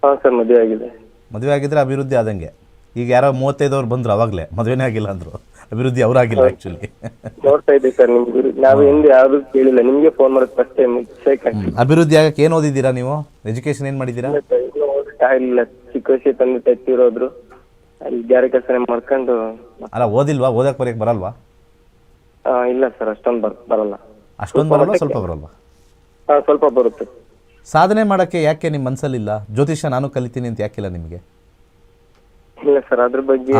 ಹಾ ಸರ್, ಮದುವೆ ಆಗಿದೆ. ಮದುವೆ ಆಗಿದ್ರೆ ಅಭಿವೃದ್ಧಿ ಆದಂಗೆ. ಈಗ ಯಾರೋ 35 ಬಂದ್ರು, ಅವಾಗಲೇ ಮದುವೆನೇ ಆಗಿಲ್ಲ ಅಂದ್ರು. ಅಭಿವೃದ್ಧಿ ಅವರಾಗಿಲ್ಲ ಆ್ಯಕ್ಚುಲಿ. ನೋಡ್ತಾ ಇದ್ದೀವಿ ಸರ್, ನಿಮ್ಗೆ ನಾವು ಎಂದು ಯಾವ್ದು ಕೇಳಿಲ್ಲ, ನಿಮ್ಗೆ ಫೋನ್ ಮಾಡೋದು ಫಸ್ಟ್ ಟೈಮ್. ಅಭಿವೃದ್ಧಿ ಆಗಕ್ಕೆ ಏನು ಓದಿದ್ದೀರಾ ನೀವು? ಎಜುಕೇಶನ್ ಏನು ಮಾಡಿದ್ದೀರಾ? ಇಲ್ಲ, ಚಿಕ್ಕ ವಯಸ್ಸಿಗೆ ತಂದೆ ತೆತ್ತಿರೋದ್ರು, ಅಲ್ಲಿ ಗಾರೆ ಕೆಲಸ ಮಾಡ್ಕೊಂಡು. ಅಲ್ಲ, ಓದಿಲ್ವಾ? ಓದಕ್ಕೆ ಬರೆಯಕ್ಕೆ ಬರಲ್ವಾ? ಇಲ್ಲ ಸರ್, ಅಷ್ಟೊಂದು ಬರಲ್ಲ. ಅಷ್ಟೊಂದು ಬರಲ್ವಾ? ಸ್ವಲ್ಪ ಬರಲ್ವಾ? ಸ್ವಲ್ಪ ಬರುತ್ತೆ. ಸಾಧನೆ ಮಾಡೋಕ್ಕೆ ಯಾಕೆ ನಿಮ್ಮ ಮನಸ್ಸಲ್ಲಿಲ್ಲ? ಜ್ಯೋತಿಷ್ಯ ನಾನು ಕಲಿತೀನಿ ಅಂತ ಯಾಕಿಲ್ಲ ನಿಮಗೆ? ಇಲ್ಲ ಸರ್, ಅದ್ರ ಬಗ್ಗೆ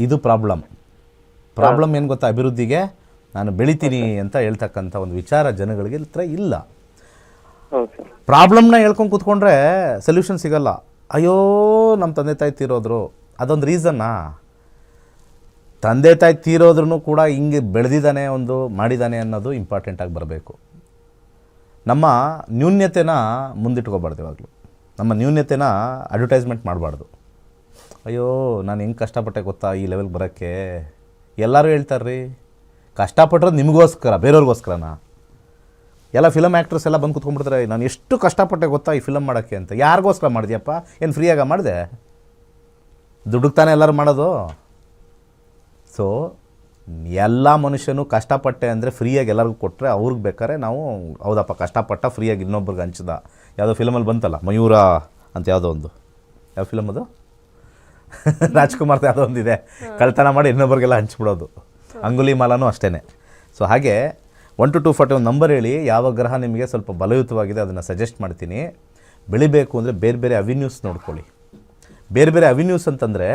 ಇದು ಪ್ರಾಬ್ಲಮ್ ಏನು ಗೊತ್ತಾ? ಅಭಿವೃದ್ಧಿಗೆ ನಾನು ಬೆಳಿತೀನಿ ಅಂತ ಹೇಳ್ತಕ್ಕಂಥ ಒಂದು ವಿಚಾರ ಜನಗಳಿಗೆ ಹತ್ರ ಇಲ್ಲ. ಪ್ರಾಬ್ಲಮ್ನ ಹೇಳ್ಕೊಂಡು ಕೂತ್ಕೊಂಡ್ರೆ ಸೊಲ್ಯೂಷನ್ ಸಿಗಲ್ಲ. ಅಯ್ಯೋ ನಮ್ಮ ತಂದೆ ತಾಯಿ ತೀರೋದ್ರು, ಅದೊಂದು ರೀಸನ್ನಾ? ತಂದೆ ತಾಯಿ ತೀರೋದ್ರೂ ಕೂಡ ಹಿಂಗೆ ಬೆಳೆದಿದ್ದಾನೆ, ಒಂದು ಮಾಡಿದ್ದಾನೆ ಅನ್ನೋದು ಇಂಪಾರ್ಟೆಂಟಾಗಿ ಬರಬೇಕು. ನಮ್ಮ ನ್ಯೂನ್ಯತೆನ ಮುಂದಿಟ್ಕೋಬಾರ್ದು ಯಾವಾಗಲೂ. ನಮ್ಮ ನ್ಯೂನ್ಯತೆನ ಅಡ್ವರ್ಟೈಸ್ಮೆಂಟ್ ಮಾಡಬಾರ್ದು. ಅಯ್ಯೋ ನಾನು ಹೆಂಗೆ ಕಷ್ಟಪಟ್ಟೆ ಗೊತ್ತಾ ಈ ಲೆವೆಲ್ಗೆ ಬರೋಕ್ಕೆ. ಎಲ್ಲರೂ ಹೇಳ್ತಾರ್ರಿ, ಕಷ್ಟಪಟ್ಟಿರೋದು ನಿಮಗೋಸ್ಕರ, ಬೇರೆಯವ್ರಿಗೋಸ್ಕರನಾ? ಎಲ್ಲ ಫಿಲಮ್ ಆ್ಯಕ್ಟ್ರಸ್ ಎಲ್ಲ ಬಂದು ಕೂತ್ಕೊಂಡ್ಬಿಡ್ತಾರೆ, ನಾನು ಎಷ್ಟು ಕಷ್ಟಪಟ್ಟೆ ಗೊತ್ತಾ ಈ ಫಿಲಮ್ ಮಾಡೋಕ್ಕೆ ಅಂತ. ಯಾರಿಗೋಸ್ಕರ ಮಾಡಿದ್ಯಪ್ಪ? ಏನು ಫ್ರೀಯಾಗ ಮಾಡಿದೆ? ದುಡ್ಡಿಗೆ ತಾನೇ ಎಲ್ಲರೂ ಮಾಡೋದು. ಸೊ ಎಲ್ಲ ಮನುಷ್ಯನು ಕಷ್ಟಪಟ್ಟೆ ಅಂದರೆ ಫ್ರೀಯಾಗಿ ಎಲ್ಲರಿಗೂ ಕೊಟ್ಟರೆ ಅವ್ರಿಗೆ ಬೇಕಾದ್ರೆ ನಾವು ಹೌದಪ್ಪ ಕಷ್ಟಪಟ್ಟ ಫ್ರೀಯಾಗಿ ಇನ್ನೊಬ್ರಿಗೆ ಹಂಚಿದ. ಯಾವುದೋ ಫಿಲಮಲ್ಲಿ ಬಂತಲ್ಲ ಮಯೂರ ಅಂತ ಯಾವುದೋ ಒಂದು, ಯಾವ ಫಿಲಮ್ ಅದು ರಾಜ್ಕುಮಾರ್ದು ಯಾವುದೋ ಒಂದಿದೆ, ಕಳ್ತನ ಮಾಡಿ ಇನ್ನೊಬ್ರಿಗೆಲ್ಲ ಹಂಚ್ಬಿಡೋದು. ಅಂಗುಲಿ ಮಾಲನೂ ಅಷ್ಟೇ. ಸೊ ಹಾಗೆ 1 to 240 ಒಂದು ನಂಬರ್ ಹೇಳಿ, ಯಾವ ಗ್ರಹ ನಿಮಗೆ ಸ್ವಲ್ಪ ಬಲಯುತವಾಗಿದೆ ಅದನ್ನು ಸಜೆಸ್ಟ್ ಮಾಡ್ತೀನಿ. ಬೆಳಿಬೇಕು ಅಂದರೆ ಬೇರೆ ಬೇರೆ ಅವಿನ್ಯೂಸ್ ನೋಡ್ಕೊಳ್ಳಿ. ಬೇರೆ ಬೇರೆ ಅವಿನ್ಯೂಸ್ ಅಂತಂದರೆ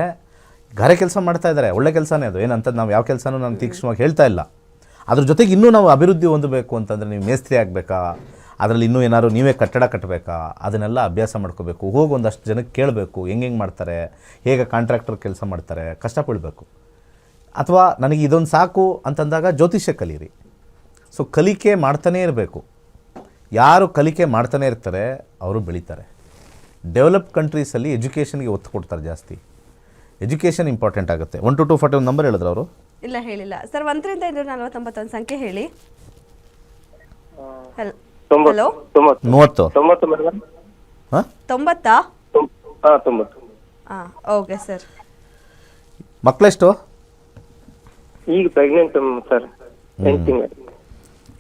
ಗಾರೆ ಕೆಲಸ ಮಾಡ್ತಾ ಇದ್ದಾರೆ, ಒಳ್ಳೆ ಕೆಲಸನೇ ಅದು, ಏನಂತ ನಾವು ಯಾವ ಕೆಲಸನೂ ನಾನು ತೀಕ್ಷ್ಣವಾಗಿ ಹೇಳ್ತಾ ಇಲ್ಲ. ಅದ್ರ ಜೊತೆಗೆ ಇನ್ನೂ ನಾವು ಅಭಿವೃದ್ಧಿ ಹೊಂದಬೇಕು ಅಂತಂದರೆ ನೀವು ಮೇಸ್ತ್ರಿ ಆಗಬೇಕಾ, ಅದರಲ್ಲಿ ಇನ್ನೂ ಏನಾದ್ರು ನೀವೇ ಕಟ್ಟಡ ಕಟ್ಟಬೇಕಾ, ಅದನ್ನೆಲ್ಲ ಅಭ್ಯಾಸ ಮಾಡ್ಕೋಬೇಕು. ಹೋಗಿ ಒಂದಷ್ಟು ಜನಕ್ಕೆ ಕೇಳಬೇಕು ಹೆಂಗೆ ಮಾಡ್ತಾರೆ, ಹೇಗೆ ಕಾಂಟ್ರಾಕ್ಟರ್ ಕೆಲಸ ಮಾಡ್ತಾರೆ, ಕಷ್ಟಪಡಬೇಕು. ಅಥವಾ ನನಗೆ ಇದೊಂದು ಸಾಕು ಅಂತಂದಾಗ ಜ್ಯೋತಿಷ್ಯ ಕಲೀರಿ. ಸೊ ಕಲಿಕೆ ಮಾಡ್ತಾನೇ ಇರಬೇಕು. ಯಾರು ಕಲಿಕೆ ಮಾಡ್ತಾನೆ ಇರ್ತಾರೆ ಅವರು ಬೆಳೀತಾರೆ. ಡೆವಲಪ್ ಕಂಟ್ರೀಸಲ್ಲಿ ಎಜುಕೇಷನ್ಗೆ ಒತ್ತು ಕೊಡ್ತಾರೆ ಜಾಸ್ತಿ. ಎಜುಕೇಷನ್ ಇಂಪಾರ್ಟೆಂಟ್ ಆಗುತ್ತೆ. 1 to 240 ಒಂದು ನಂಬರ್ ಹೇಳಿದ್ರು ಅವರು. ಇಲ್ಲ ಹೇಳಿಲ್ಲ ಸರ್. 1 ರಿಂದ 249 ಒಂದು ಸಂಖ್ಯೆ ಹೇಳಿ. Hello 90 madam. ಹಾಂ 90. ಹಾಂ 90. ಹಾಂ ಓಕೆ ಸರ್. ಮಕ್ಕಳೆಷ್ಟು? ಈಗ ಪ್ರೆಗ್ನೆಂಟ್ ಸರ್, 8 ತಿಂಗಳು.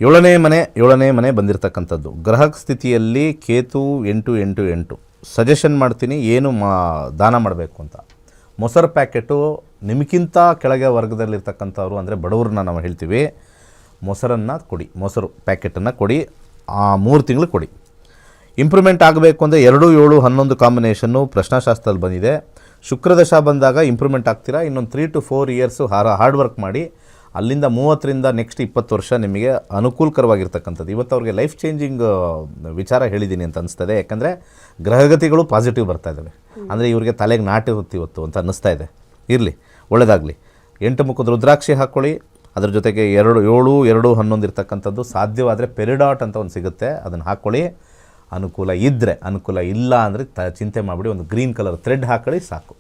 7ನೇ ಮನೆ ಬಂದಿರತಕ್ಕಂಥದ್ದು. ಗ್ರಹ ಸ್ಥಿತಿಯಲ್ಲಿ ಕೇತು 8 ಸಜೆಷನ್ ಮಾಡ್ತೀನಿ ಏನು ದಾನ ಮಾಡಬೇಕು ಅಂತ. ಮೊಸರು ಪ್ಯಾಕೆಟು ನಿಮಗಿಂತ ಕೆಳಗೆ ವರ್ಗದಲ್ಲಿರ್ತಕ್ಕಂಥವ್ರು ಅಂದರೆ ಬಡವ್ರನ್ನ ನಾವು ಹೇಳ್ತೀವಿ, ಮೊಸರನ್ನು ಕೊಡಿ, ಮೊಸರು ಪ್ಯಾಕೆಟನ್ನು ಕೊಡಿ, 3 ತಿಂಗಳು ಕೊಡಿ. ಇಂಪ್ರೂವ್ಮೆಂಟ್ ಆಗಬೇಕು ಅಂದರೆ 2, 7, 11 ಕಾಂಬಿನೇಷನ್ನು ಪ್ರಶ್ನಾಶಾಸ್ತ್ರದಲ್ಲಿ ಬಂದಿದೆ. ಶುಕ್ರದಶ ಬಂದಾಗ ಇಂಪ್ರೂವ್ಮೆಂಟ್ ಆಗ್ತೀರಾ. ಇನ್ನೊಂದು 3 to 4 ಇಯರ್ಸು ಹಾರ್ಡ್ ವರ್ಕ್ ಮಾಡಿ ಅಲ್ಲಿಂದ 30ರಿಂದ ನೆಕ್ಸ್ಟ್ 20 ವರ್ಷ ನಿಮಗೆ ಅನುಕೂಲಕರವಾಗಿರ್ತಕ್ಕಂಥದ್ದು. ಇವತ್ತು ಅವ್ರಿಗೆ ಲೈಫ್ ಚೇಂಜಿಂಗ್ ವಿಚಾರ ಹೇಳಿದ್ದೀನಿ ಅಂತ ಅನಿಸ್ತದೆ. ಯಾಕಂದರೆ ಗ್ರಹಗತಿಗಳು ಪಾಸಿಟಿವ್ ಬರ್ತಾ ಇದ್ದಾವೆ. ಅಂದರೆ ಇವ್ರಿಗೆ ತಲೆಗೆ ನಾಟಿರುತ್ತೆ ಇವತ್ತು ಅಂತ ಅನ್ನಿಸ್ತಾ ಇದೆ. ಇರಲಿ, ಒಳ್ಳೆಯದಾಗಲಿ. 8 ಮುಖದ ರುದ್ರಾಕ್ಷಿ ಹಾಕ್ಕೊಳ್ಳಿ. ಅದ್ರ ಜೊತೆಗೆ 7, 2, 11 ಇರ್ತಕ್ಕಂಥದ್ದು ಸಾಧ್ಯವಾದರೆ ಪೆರಿಡಾಟ್ ಅಂತ ಒಂದು ಸಿಗುತ್ತೆ, ಅದನ್ನು ಹಾಕ್ಕೊಳ್ಳಿ. ಅನುಕೂಲ ಇದ್ದರೆ, ಅನುಕೂಲ ಇಲ್ಲ ಅಂದರೆ ಚಿಂತೆ ಮಾಡಿಬಿಡಿ, ಒಂದು ಗ್ರೀನ್ ಕಲರ್ ಥ್ರೆಡ್ ಹಾಕೊಳ್ಳಿ ಸಾಕು.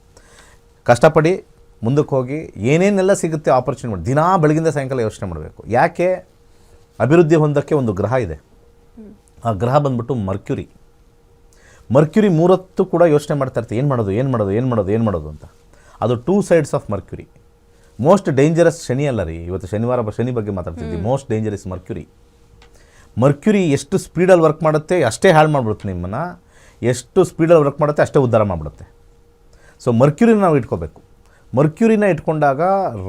ಕಷ್ಟಪಡಿ ಮುಂದಕ್ಕೆ ಹೋಗಿ ಏನೇನೆಲ್ಲ ಸಿಗುತ್ತೆ ಆಪರ್ಚುನಿಟಿ ಮಾಡಿ. ದಿನಾ ಬೆಳಗಿಂದ ಸಾಯಂಕಾಲ ಯೋಚನೆ ಮಾಡಬೇಕು. ಯಾಕೆ? ಅಭಿವೃದ್ಧಿ ಹೊಂದೋಕ್ಕೆ ಒಂದು ಗ್ರಹ ಇದೆ. ಆ ಗ್ರಹ ಬಂದ್ಬಿಟ್ಟು ಮರ್ಕ್ಯುರಿ. 3 ಕೂಡ ಯೋಚನೆ ಮಾಡ್ತಾ ಇರ್ತೀವಿ, ಏನು ಮಾಡೋದು ಅಂತ. ಅದು 2 sides of Mercury. Most dangerous Shani ಅಲ್ಲ ರೀ, ಇವತ್ತು ಶನಿ ಬಗ್ಗೆ ಮಾತಾಡ್ತಿದ್ವಿ. ಮೋಸ್ಟ್ ಡೇಂಜರಸ್ ಮರ್ಕ್ಯುರಿ ಎಷ್ಟು ಸ್ಪೀಡಲ್ಲಿ ವರ್ಕ್ ಮಾಡುತ್ತೆ ಅಷ್ಟೇ ಹಾಳು ಮಾಡಿಬಿಡುತ್ತೆ ನಿಮ್ಮನ್ನು, ಎಷ್ಟು ಸ್ಪೀಡಲ್ಲಿ ವರ್ಕ್ ಮಾಡುತ್ತೆ ಅಷ್ಟೇ ಉದ್ಧಾರ ಮಾಡಿಬಿಡುತ್ತೆ. ಸೊ ಮರ್ಕ್ಯುರಿನ ನಾವು ಇಟ್ಕೋಬೇಕು. ಮರ್ಕ್ಯುರಿನ ಇಟ್ಕೊಂಡಾಗ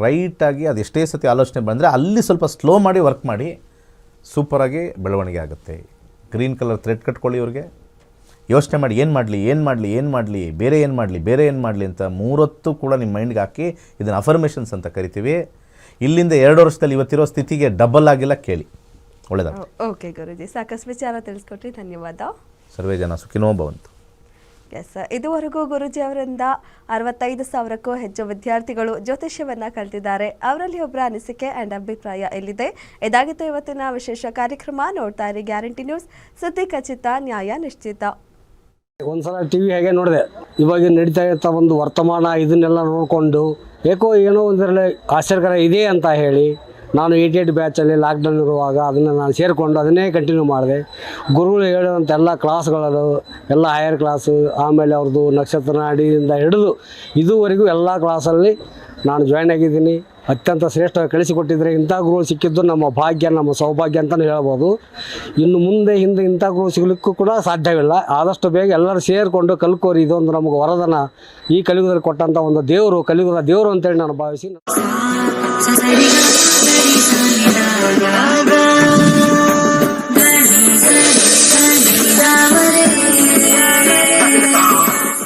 ರೈಟಾಗಿ ಅದು ಎಷ್ಟೇ ಸತಿ ಆಲೋಚನೆ ಬಂದರೆ ಅಲ್ಲಿ ಸ್ವಲ್ಪ ಸ್ಲೋ ಮಾಡಿ ವರ್ಕ್ ಮಾಡಿ ಸೂಪರಾಗಿ ಬೆಳವಣಿಗೆ ಆಗುತ್ತೆ. ಗ್ರೀನ್ ಕಲರ್ ಥ್ರೆಡ್ ಕಟ್ಕೊಳ್ಳಿ. ಇವ್ರಿಗೆ ಯೋಚನೆ ಮಾಡಿ ಏನು ಮಾಡಲಿ, ಬೇರೆ ಏನು ಮಾಡಲಿ ಅಂತ 3 ಕೂಡ ನಿಮ್ಮ ಮೈಂಡ್ಗೆ ಹಾಕಿ ಇದನ್ನು ಅಫರ್ಮೇಷನ್ಸ್ ಅಂತ ಕರಿತೀವಿ. ಇಲ್ಲಿಂದ 2 ವರ್ಷದಲ್ಲಿ ಇವತ್ತಿರೋ ಸ್ಥಿತಿಗೆ ಡಬಲ್ ಆಗಿಲ್ಲ ಕೇಳಿ. ಒಳ್ಳೆಯದಾಗ. ಓಕೆ ಗುರುಜಿ, ಸಾಕಷ್ಟು ವಿಚಾರ ತಿಳಿಸ್ಕೊಟ್ರಿ, ಧನ್ಯವಾದ. ಸರ್ವೇ ಜನ ಸುಖಿನೋ ಭವಂತು. ಎಸ್, ಇದುವರೆಗೂ ಗುರುಜಿ ಅವರಿಂದ 65,000ಕ್ಕೂ ಹೆಚ್ಚು ವಿದ್ಯಾರ್ಥಿಗಳು ಜ್ಯೋತಿಷ್ಯವನ್ನ ಕಲಿತಿದ್ದಾರೆ. ಅವರಲ್ಲಿ ಒಬ್ಬರ ಅನಿಸಿಕೆ ಆ್ಯಂಡ್ ಅಭಿಪ್ರಾಯ ಎಲ್ಲಿದೆ. ಇದಾಗಿತ್ತು ಇವತ್ತಿನ ವಿಶೇಷ ಕಾರ್ಯಕ್ರಮ. ನೋಡ್ತಾ ಇರಿ ಗ್ಯಾರಂಟಿ ನ್ಯೂಸ್, ಸುದ್ದಿ ಖಚಿತ, ನ್ಯಾಯ ನಿಶ್ಚಿತ. ಒಂದ್ಸಲ ಟಿ ವಿ ಹಾಗೆ ನೋಡಿದೆ. ಇವಾಗ ನಡೀತಾ ಇರ್ತಾ ಒಂದು ವರ್ತಮಾನ ಇದನ್ನೆಲ್ಲ ನೋಡಿಕೊಂಡು ಏನೋ ಒಂದರಲ್ಲಿ ಆಶ್ಚರ್ಯಕರ ಇದೆ ಅಂತ ಹೇಳಿ ನಾನು 88 ಬ್ಯಾಚಲ್ಲಿ ಲಾಕ್ಡೌನ್ ಇರುವಾಗ ಅದನ್ನು ನಾನು ಸೇರಿಕೊಂಡು ಅದನ್ನೇ ಕಂಟಿನ್ಯೂ ಮಾಡಿದೆ. ಗುರುಗಳು ಹೇಳುವಂಥ ಎಲ್ಲ ಕ್ಲಾಸ್ಗಳು ಎಲ್ಲ ಹೈಯರ್ ಕ್ಲಾಸು, ಆಮೇಲೆ ಅವ್ರದ್ದು ನಕ್ಷತ್ರ ನಾಡಿಯಿಂದ ಹಿಡಿದು ಇದುವರೆಗೂ ಎಲ್ಲ ಕ್ಲಾಸಲ್ಲಿ ನಾನು ಜಾಯ್ನ್ ಆಗಿದ್ದೀನಿ. ಅತ್ಯಂತ ಶ್ರೇಷ್ಠ ಕಳಿಸಿಕೊಟ್ಟಿದ್ರೆ ಇಂಥ ಗುರುಗಳು ಸಿಕ್ಕಿದ್ದು ನಮ್ಮ ಭಾಗ್ಯ, ನಮ್ಮ ಸೌಭಾಗ್ಯ ಅಂತಲೇ ಹೇಳ್ಬೋದು. ಇನ್ನು ಮುಂದೆ ಹಿಂದೆ ಇಂಥ ಗುರುಗಳು ಸಿಗಲಿಕ್ಕೂ ಕೂಡ ಸಾಧ್ಯವಿಲ್ಲ. ಆದಷ್ಟು ಬೇಗ ಎಲ್ಲರೂ ಸೇರಿಕೊಂಡು ಕಲ್ಕೋರಿ. ಇದೊಂದು ನಮಗೆ ವರದಾನ ಈ ಕಲಿಯುಗದಲ್ಲಿ ಕೊಟ್ಟಂಥ ಒಂದು ದೇವರು, ಕಲಿಯುಗದ ದೇವರು ಅಂತೇಳಿ ನಾನು ಭಾವಿಸಿ Gaga,